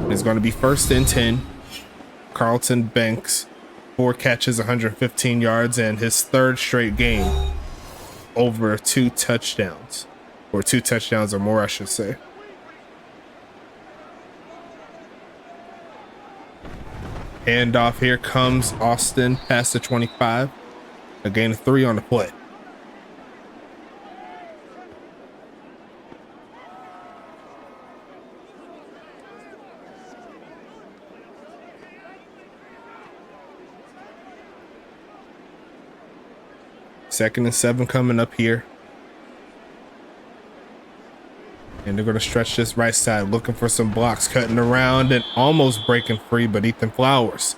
It's going to be 1st and 10. Carlton Banks, 4 catches, 115 yards, and his 3rd straight game over 2 touchdowns, or 2 touchdowns or more, I should say. Handoff, here comes Austin past the 25. A gain of 3 on the play. Second and 7 coming up here. And they're going to stretch this right side, looking for some blocks, cutting around and almost breaking free, but Ethan Flowers,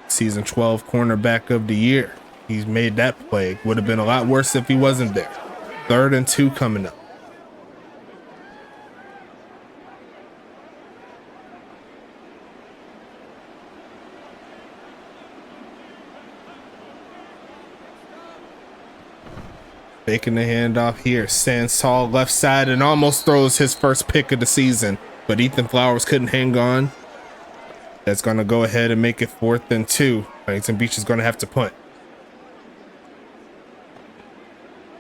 season 12 cornerback of the year, he's made that play. Would have been a lot worse if he wasn't there. 3rd and 2 coming up. Faking the handoff here. Sands tall left side and almost throws his first pick of the season, but Ethan Flowers couldn't hang on. That's going to go ahead and make it 4th and 2. Huntington Beach is going to have to punt.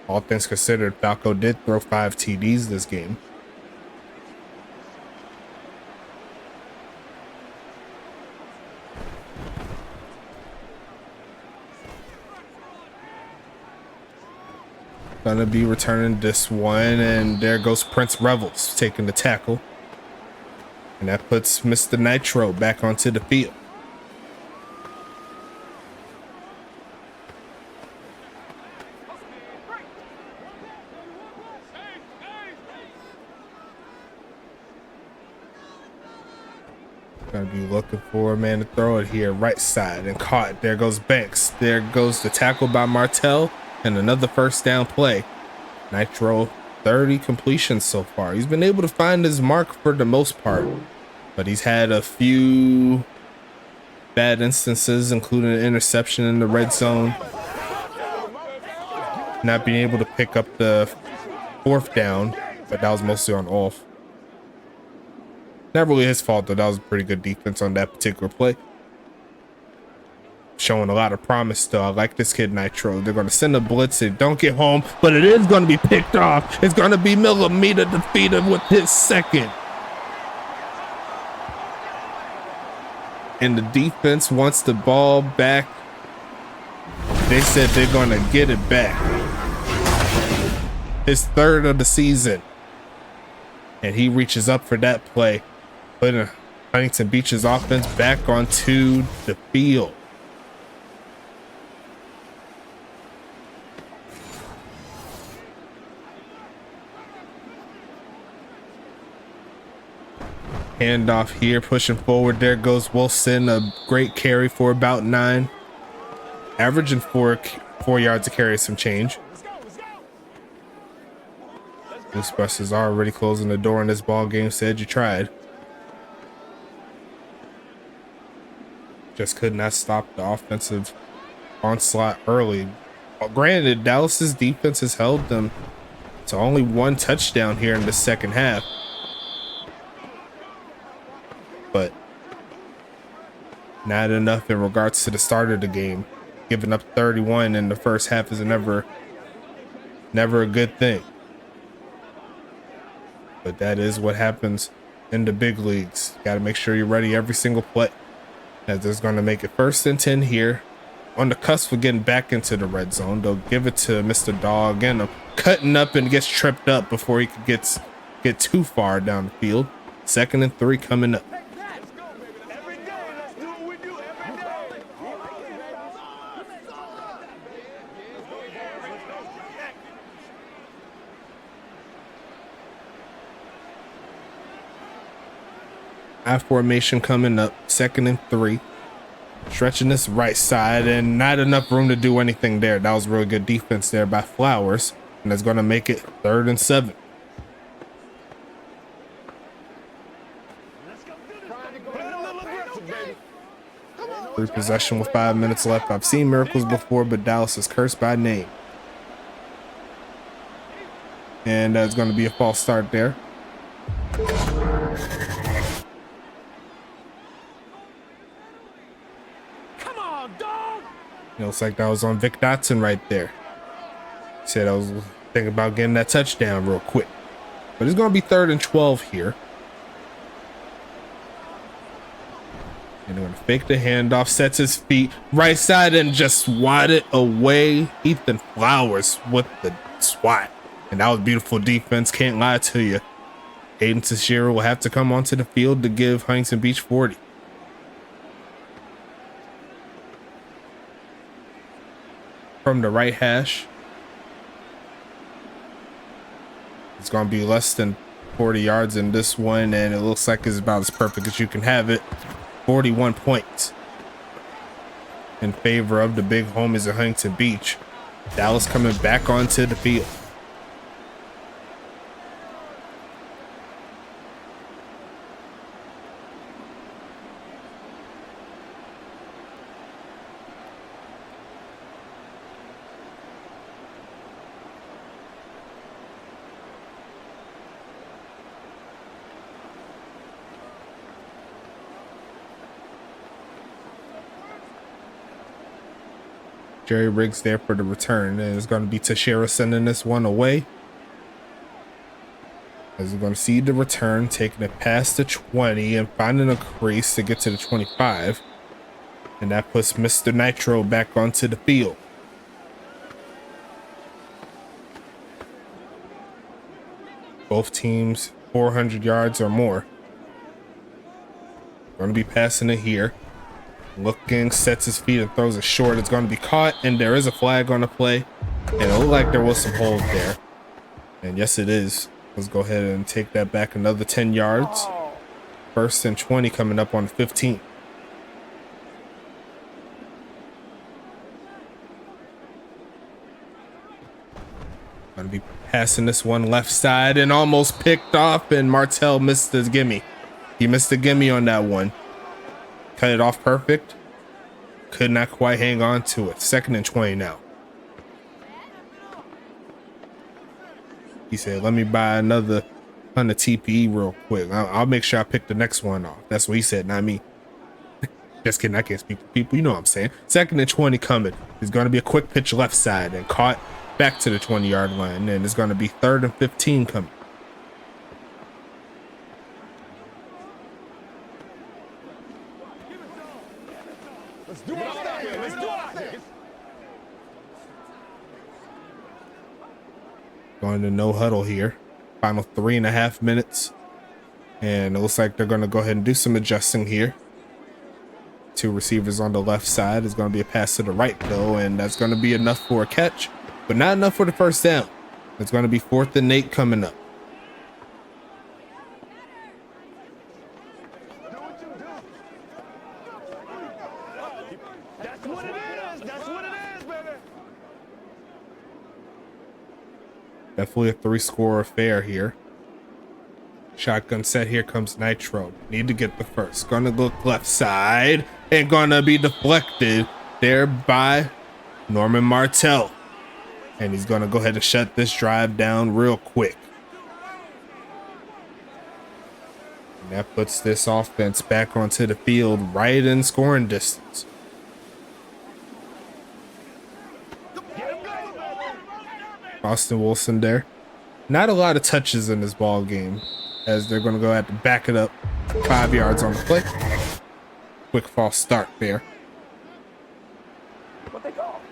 All things considered, Falco did throw 5 TDs this game. Gonna be returning this one, and there goes Prince Revels taking the tackle. And that puts Mr. Nitro back onto the field. Gonna be looking for a man to throw it here, right side, and caught. There goes Banks. There goes the tackle by Martell. And another first down play. Nitro, 30 completions so far. He's been able to find his mark for the most part, but he's had a few bad instances, including an interception in the red zone. Not being able to pick up the 4th down, but that was mostly on off. Not really his fault, though. That was a pretty good defense on that particular play. Showing a lot of promise, though. I like this kid, Nitro. They're going to send a blitz. It don't get home, but it is going to be picked off. It's going to be Millimeter defeated with his 2nd. And the defense wants the ball back. They said they're going to get it back. His 3rd of the season. And he reaches up for that play, putting Huntington Beach's offense back onto the field. Handoff here, pushing forward. There goes Wilson, a great carry for about 9, averaging 4 yards to carry, some change. Ghostbusters already closing the door in this ball game. Said you tried. Just could not stop the offensive onslaught early. Granted, Dallas's defense has held them to only 1 touchdown here in the 2nd half. But not enough in regards to the start of the game. Giving up 31 in the first half is never a good thing. But that is what happens in the big leagues. Got to make sure you're ready every single play. As there's going to make it 1st and 10 here. On the cusp of getting back into the red zone. They'll give it to Mr. Dog. And cutting up and gets tripped up before he could get too far down the field. 2nd and 3 coming up. I formation coming up, 2nd and 3. Stretching this right side and not enough room to do anything there. That was really good defense there by Flowers. And that's going to make it 3rd and 7. Free possession with 5 minutes left. I've seen miracles before, but Dallas is cursed by name. And that's going to be a false start there. Come on, dog. It looks like that was on Vic Dotson right there. Said I was thinking about getting that touchdown real quick. But it's going to be 3rd and 12 here. And they're going to fake the handoff, sets his feet right side and just swat it away. Ethan Flowers with the swat. And that was beautiful defense. Can't lie to you. Aiden Teixeira will have to come onto the field to give Huntington Beach 40. From the right hash. It's going to be less than 40 yards in this one, and it looks like it's about as perfect as you can have it. 41 points in favor of the big homies at Huntington Beach. Dallas coming back onto the field. Jerry Riggs there for the return, and it's going to be Teixeira sending this one away. As we're going to see the return, taking it past the 20 and finding a crease to get to the 25. And that puts Mr. Nitro back onto the field. Both teams 400 yards or more. Going to be passing it here. Looking, sets his feet and throws it short. It's going to be caught, and there is a flag on the play. And it looked like there was some hold there. And yes, it is. Let's go ahead and take that back another 10 yards. 1st and 20 coming up on the 15. Going to be passing this one left side and almost picked off, and Martell missed his gimme. He missed the gimme on that one. Cut it off perfect. Could not quite hang on to it. 2nd and 20 now. He said, let me buy another 100 TPE real quick. I'll make sure I pick the next one off. That's what he said, not me. Just kidding. I can't speak for people. You know what I'm saying. 2nd and 20 coming. It's going to be a quick pitch left side and caught back to the 20-yard line. And it's going to be 3rd and 15 coming. Let's do our thing. Let's do our thing. Going to no huddle here. Final 3.5 minutes. And it looks like they're going to go ahead and do some adjusting here. 2 receivers on the left side. It's going to be a pass to the right, though. And that's going to be enough for a catch. But not enough for the first down. It's going to be 4th and 8 coming up. That's what it is. That's what it is, baby. Definitely a 3-score affair here. Shotgun set. Here comes Nitro. Need to get the first. Gonna look left side and gonna be deflected there by Norman Martell. And he's gonna go ahead and shut this drive down real quick. And that puts this offense back onto the field right in scoring distance. Austin Wilson there. Not a lot of touches in this ball game, as they're going to go have to back it up 5 yards on the play. Quick false start there. What they call?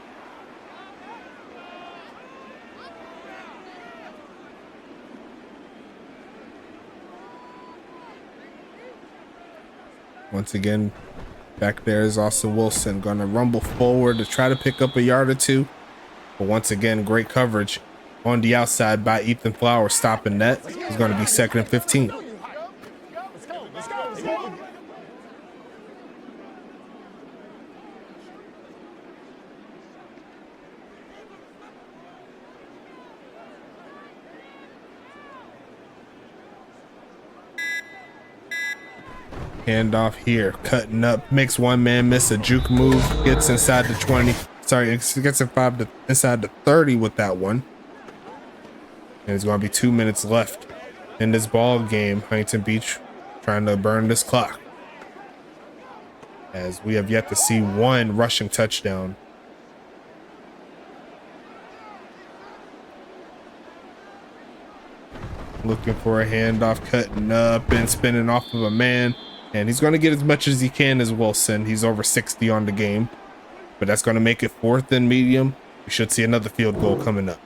Once again, back there is Austin Wilson. Going to rumble forward to try to pick up a yard or two. But once again, great coverage on the outside by Ethan Flowers, stopping that. It's going to be 2nd and 15. Let's go. Let's go. Let's go. Handoff here, cutting up, makes one man miss a juke move, gets inside the 20. Sorry, gets inside the 30 with that one. And there's going to be 2 minutes left in this ball game. Huntington Beach trying to burn this clock, as we have yet to see one rushing touchdown. Looking for a handoff, cutting up and spinning off of a man. And he's going to get as much as he can as Wilson. He's over 60 on the game, but that's going to make it 4th and medium. We should see another field goal coming up.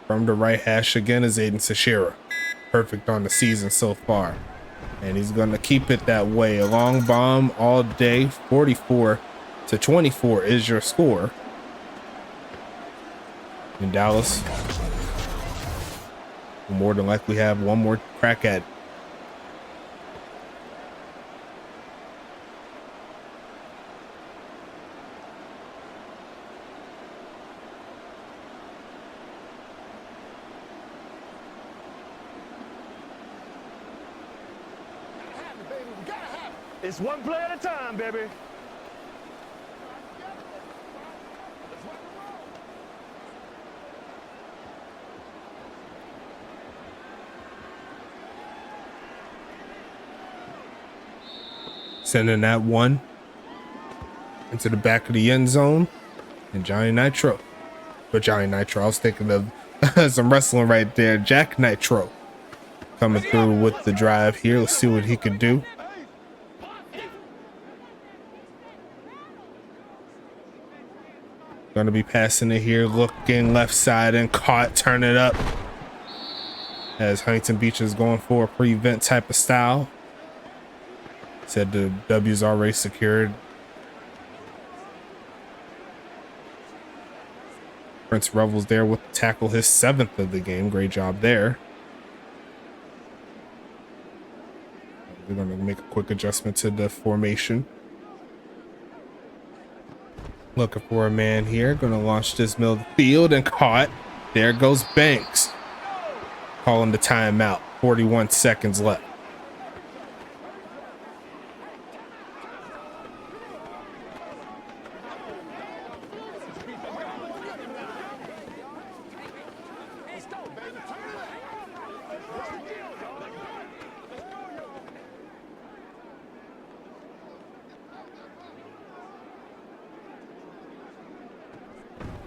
From the right hash again is Aiden Sashira. Perfect on the season so far. And he's going to keep it that way. A long bomb all day. 44-24 is your score. In Dallas will more than likely have one more crack at it. It's one play at a time, baby. Sending that one into the back of the end zone. And Johnny Nitro. But Johnny Nitro, I was thinking of some wrestling right there. Jack Nitro coming through with the drive here. Let's see what he can do. Going to be passing it here, looking left side and caught, turn it up. As Huntington Beach is going for a prevent type of style. Said the W's already secured. Prince Revels there with the tackle, his 7th of the game. Great job there. We're going to make a quick adjustment to the formation. Looking for a man here. Going to launch this middle of the field and caught. There goes Banks. Calling the timeout. 41 seconds left.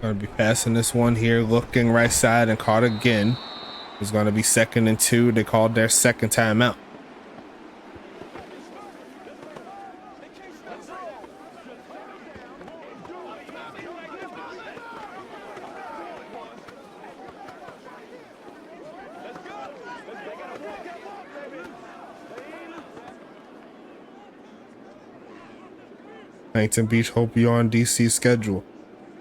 Going to be passing this one here, looking right side and caught again. It's going to be 2nd and 2. They called their second timeout. Huntington Beach, hope you're on DC's schedule.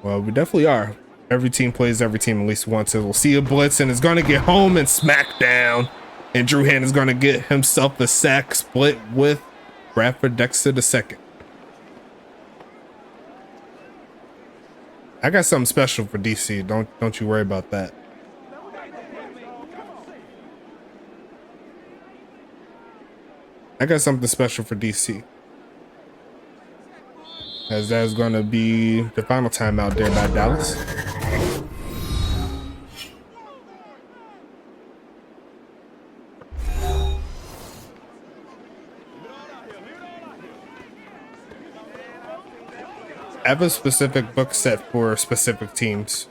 Well, we definitely are. Every team plays every team at least once. So we'll see a blitz and it's going to get home and smack down. And Drew Hand is going to get himself a sack, split with Bradford Dexter II. I got something special for DC. Don't you worry about that. I got something special for DC. As that is going to be the final timeout there by Dallas. I have a specific book set for specific teams.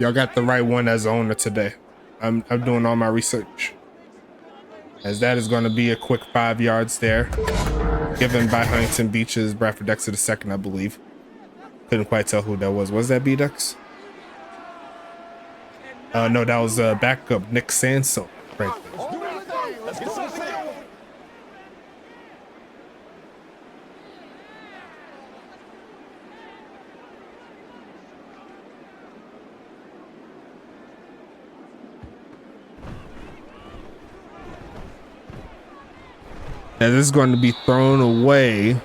Y'all got the right one as owner today. I'm doing all my research. As that is going to be a quick 5 yards there, given by Huntington Beach's Bradford Dexter II, I believe. Couldn't quite tell who that was. Was that B-Dex? No, that was backup Nick Sanso right there. Let's get some field. Now this is going to be thrown away,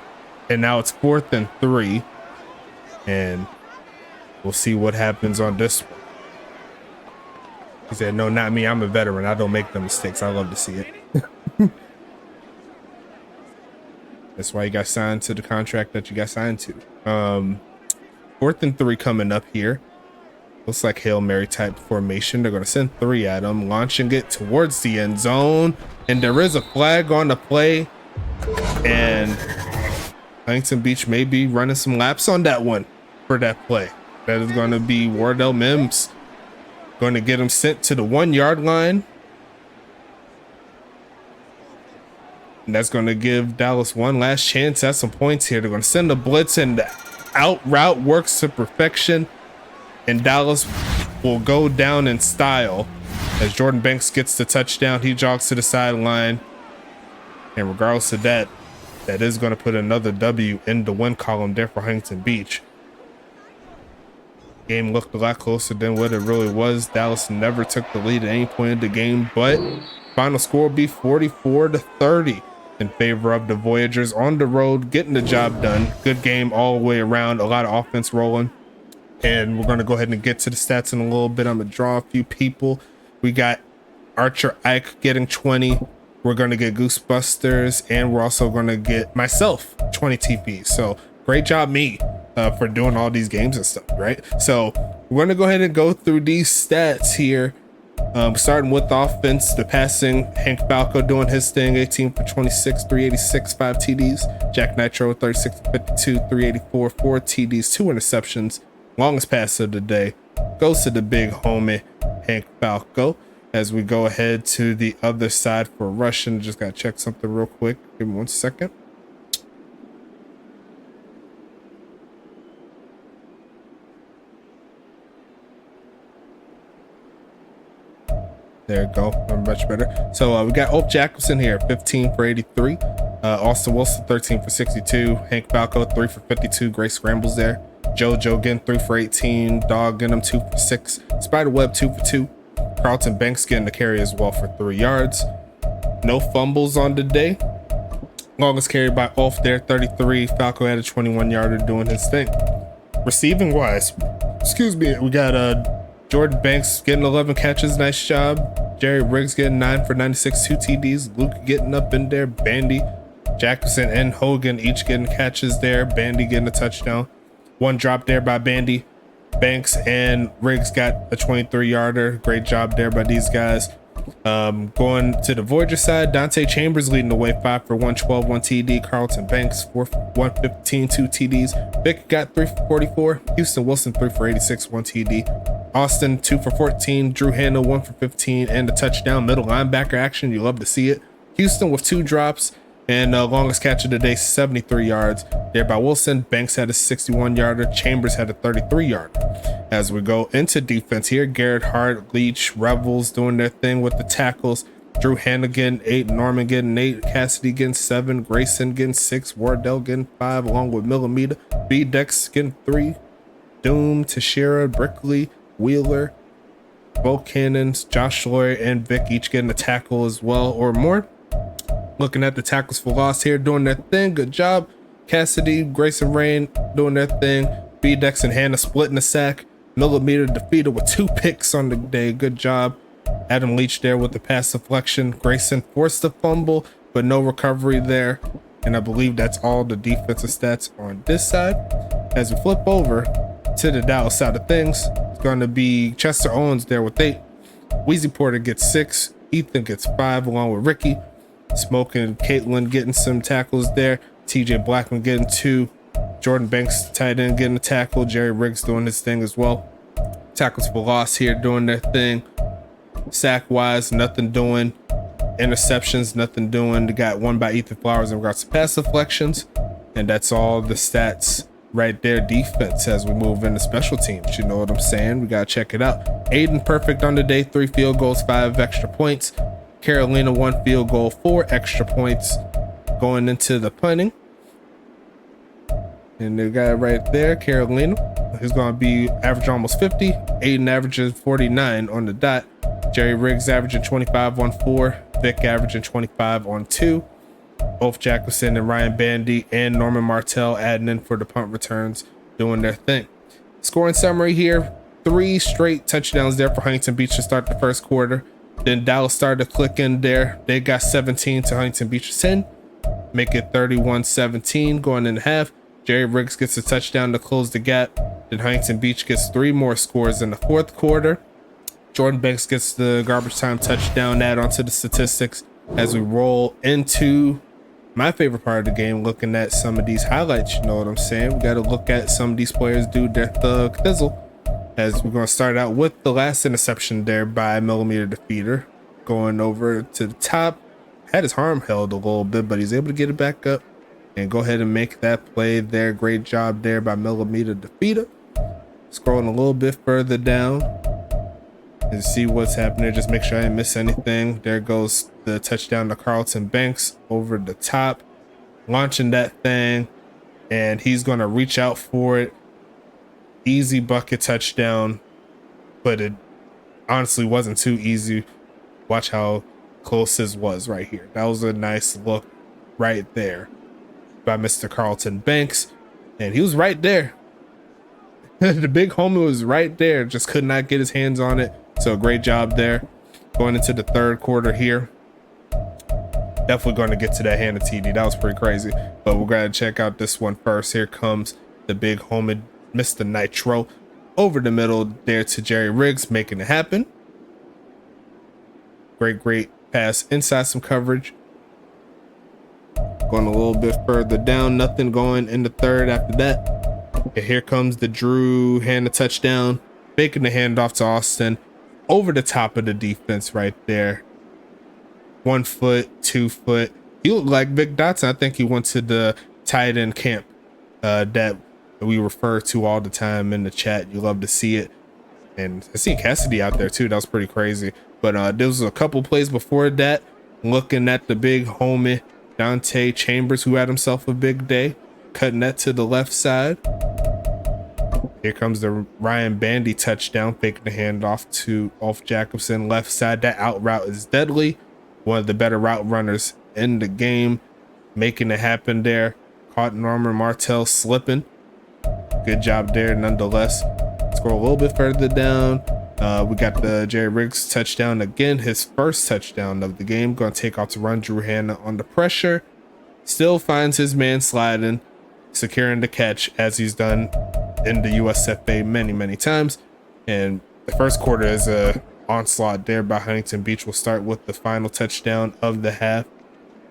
and now it's 4th and 3, and we'll see what happens on this one. He said, no, not me. I'm a veteran. I don't make the mistakes. I love to see it. That's why you got signed to the contract that you got signed to. 4th and 3 coming up here. Looks like Hail Mary type formation. They're going to send 3 at him, launching it towards the end zone. And there is a flag on the play. And Huntington Beach may be running some laps on that one for that play. That is going to be Wardell Mims. Going to get him sent to the 1-yard line. And that's going to give Dallas one last chance at some points here. They're going to send the blitz, and the out route works to perfection. And Dallas will go down in style as Jordan Banks gets the touchdown. He jogs to the sideline. And regardless of that, that is going to put another W in the win column there for Huntington Beach. Game looked a lot closer than what it really was. Dallas never took the lead at any point in the game, but final score will be 44-30 in favor of the Voyagers on the road, getting the job done. Good game all the way around, a lot of offense rolling. And we're going to go ahead and get to the stats in a little bit. I'm going to draw a few people. We got Archer Ike getting 20. We're going to get Goosebusters, and we're also going to get myself 20 TPs. So great job, me, for doing all these games and stuff, right? So we're going to go ahead and go through these stats here. Starting with offense, the passing, Hank Falco doing his thing, 18 for 26, 386, 5 TDs. Jack Nitro, 36 for 52, 384, 4 TDs, 2 interceptions. Longest pass of the day goes to the big homie, Hank Falco. As we go ahead to the other side for rushing, just got to check something real quick. Give me 1 second. There you go. Much better. So we got Ope Jackelson here, 15 for 83. Austin Wilson, 13 for 62. Hank Falco, 3 for 52. Great scrambles there. JoJo getting 3 for 18. Dog getting him 2 for 6. Spiderweb 2 for 2. Carlton Banks getting the carry as well for 3 yards. No fumbles on the day. Longest carry by Ulf there, 33. Falco had a 21-yarder doing his thing. Receiving wise, excuse me, we got Jordan Banks getting 11 catches, nice job. Jerry Riggs getting 9 for 96, 2 TDs. Luke getting up in there. Bandy, Jackson, and Hogan each getting catches there. Bandy getting a touchdown. 1 drop there by Bandy. Banks and Riggs got a 23-yarder. Great job there by these guys. Going to the Voyager side, Dante Chambers leading the way, 5 for 112, 1 TD. Carlton Banks, 4 for 115, 2 TDs. Vic got 3 for 44. Houston Wilson, 3 for 86, 1 TD. Austin, 2 for 14. Drew Handel, 1 for 15, and a touchdown. Middle linebacker action, you love to see it. Houston with 2 drops. And longest catch of the day, 73 yards there by Wilson. Banks had a 61-yarder. Chambers had a 33-yarder. As we go into defense here, Garrett Hart, Leach, Revels doing their thing with the tackles. Drew Hanna getting 8, Norman getting 8, Cassidy getting 7, Grayson getting 6, Wardell getting 5, along with Millimeter. B-Dex getting 3, Doom, Teixeira, Brickley, Wheeler, Bo Cannons, Josh Lawyer, and Vic each getting a tackle as well or more. Looking at the tackles for loss here, doing their thing. Good job. Cassidy, Grayson Rain doing their thing. B-Dex and Hannah splitting the sack. Millimeter defeated with 2 picks on the day. Good job. Adam Leach there with the pass deflection. Grayson forced the fumble, but no recovery there. And I believe that's all the defensive stats on this side. As we flip over to the Dallas side of things, it's going to be Chester Owens there with 8. Wheezy Porter gets 6. Ethan gets 5 along with Ricky. Smoke and Caitlin getting some tackles there. TJ Blackman getting 2. Jordan Banks, tight end, getting a tackle. Jerry Riggs doing his thing as well. Tackles for loss here doing their thing. Sack wise, nothing doing. Interceptions, nothing doing. They got 1 by Ethan Flowers in regards to pass deflections. And that's all the stats right there. Defense as we move into special teams. You know what I'm saying? We got to check it out. Aiden perfect on the day. 3 field goals, 5 extra points. Carolina 1 field goal, 4 extra points going into the punting. And the guy right there, Carolina, he's going to be average almost 50. Aiden averages 49 on the dot. Jerry Riggs averaging 25 on 4. Vic averaging 25 on 2. Both Jacobson and Ryan Bandy and Norman Martell adding in for the punt returns, doing their thing. Scoring summary here, 3 straight touchdowns there for Huntington Beach to start the first quarter. Then Dallas started to click in there. They got 17 to Huntington Beach's 10, make it 31-17 going in half. Jerry Riggs gets a touchdown to close the gap. Then Huntington Beach gets 3 more scores in the fourth quarter. Jordan Banks gets the garbage time touchdown, add onto the statistics as we roll into my favorite part of the game, looking at some of these highlights. You know what I'm saying? We got to look at some of these players do their thug thizzle, as we're going to start out with the last interception there by Millimeter Defeater, going over to the top. Had his arm held a little bit, but he's able to get it back up and go ahead and make that play there. Great job there by Millimeter Defeater. Scrolling a little bit further down and see what's happening. Just make sure I didn't miss anything. There goes the touchdown to Carlton Banks over the top, launching that thing, and he's going to reach out for it. Easy bucket touchdown, but it honestly wasn't too easy. Watch how close this was right here. That was a nice look right there by Mr. Carlton Banks, and he was right there. The big homie was right there, just could not get his hands on it. So great job there. Going into the third quarter here, definitely going to get to that hand of TD. That was pretty crazy, but we're going to check out this one first. Here comes the big homie, Mr. Nitro, over the middle there to Jerry Riggs, making it happen. Great pass inside some coverage. Going a little bit further down, nothing going in the third after that. And here comes the Drew hand of touchdown, making the handoff to Austin over the top of the defense right there. 1 foot, 2 foot. He looked like Vic Dotson. I think he went to the tight end camp that we refer to all the time in the chat. You love to see it. And I see Cassidy out there too. That was pretty crazy. But there was a couple plays before that, looking at the big homie Dante Chambers, who had himself a big day, cutting that to the left side. Here comes the Ryan Bandy touchdown, faking the handoff to Ulf Jacobson left side. That out route is deadly. One of the better route runners in the game, making it happen there. Caught Norman Martell slipping. Good job there nonetheless. Scroll a little bit further down. We got the Jerry Riggs touchdown again, his first touchdown of the game. Going to take off to run. Drew Hanna on the pressure. Still finds his man sliding, securing the catch as he's done in the USFA many times. And the first quarter is a onslaught there by Huntington Beach. We'll start with the final touchdown of the half.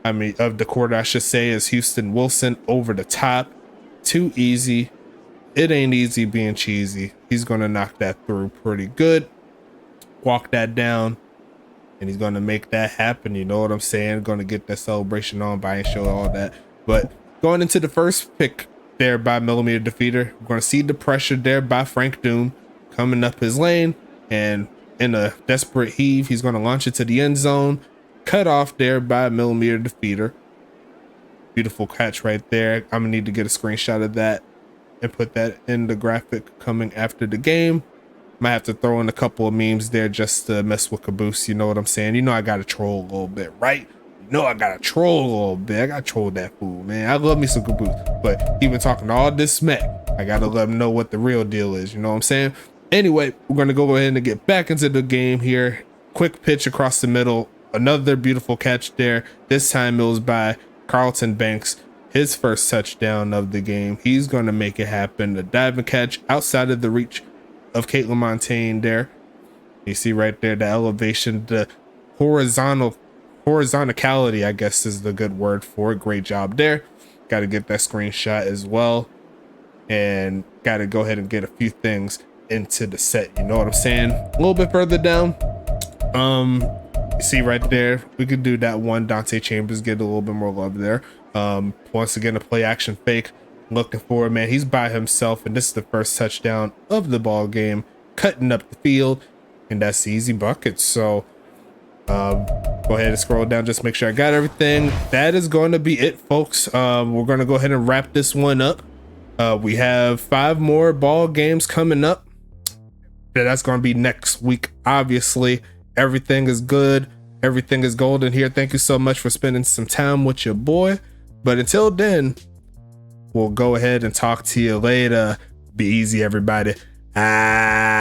Of the quarter, I should say, is Houston Wilson over the top. Too easy. It ain't easy being cheesy. He's going to knock that through pretty good. Walk that down. And he's going to make that happen. You know what I'm saying? Going to get that celebration on, but I ain't show all that. But going into the first pick there by Millimeter Defeater, we're going to see the pressure there by Frank Doom coming up his lane. And in a desperate heave, he's going to launch it to the end zone. Cut off there by Millimeter Defeater. Beautiful catch right there. I'm going to need to get a screenshot of that and put that in the graphic coming after the game. Might have to throw in a couple of memes there just to mess with Caboose. You know what I'm saying? You know I gotta troll a little bit, right? You know I gotta troll a little bit. I gotta troll that fool, man. I love me some Caboose, but he been talking all this smack. I gotta let him know what the real deal is. You know what I'm saying? Anyway, we're gonna go ahead and get back into the game here. Quick pitch across the middle. Another beautiful catch there. This time it was by Carlton Banks. His first touchdown of the game. He's going to make it happen. The diving catch outside of the reach of Caitlin Montaigne there. You see right there the elevation, the horizontality, I guess is the good word for it. Great job there. Got to get that screenshot as well. And got to go ahead and get a few things into the set. You know what I'm saying? A little bit further down. You see right there, we could do that one. Dante Chambers get a little bit more love there. Once again, a play action fake, looking for it, man. He's by himself, and this is the first touchdown of the ball game, cutting up the field, and that's the easy bucket. So go ahead and scroll down, just make sure I got everything. That is going to be it, folks. We're going to go ahead and wrap this one up. We have 5 more ball games coming up. That's going to be next week. Obviously, everything is good. Everything is golden here. Thank you so much for spending some time with your boy. But until then, we'll go ahead and talk to you later. Be easy, everybody. Ah.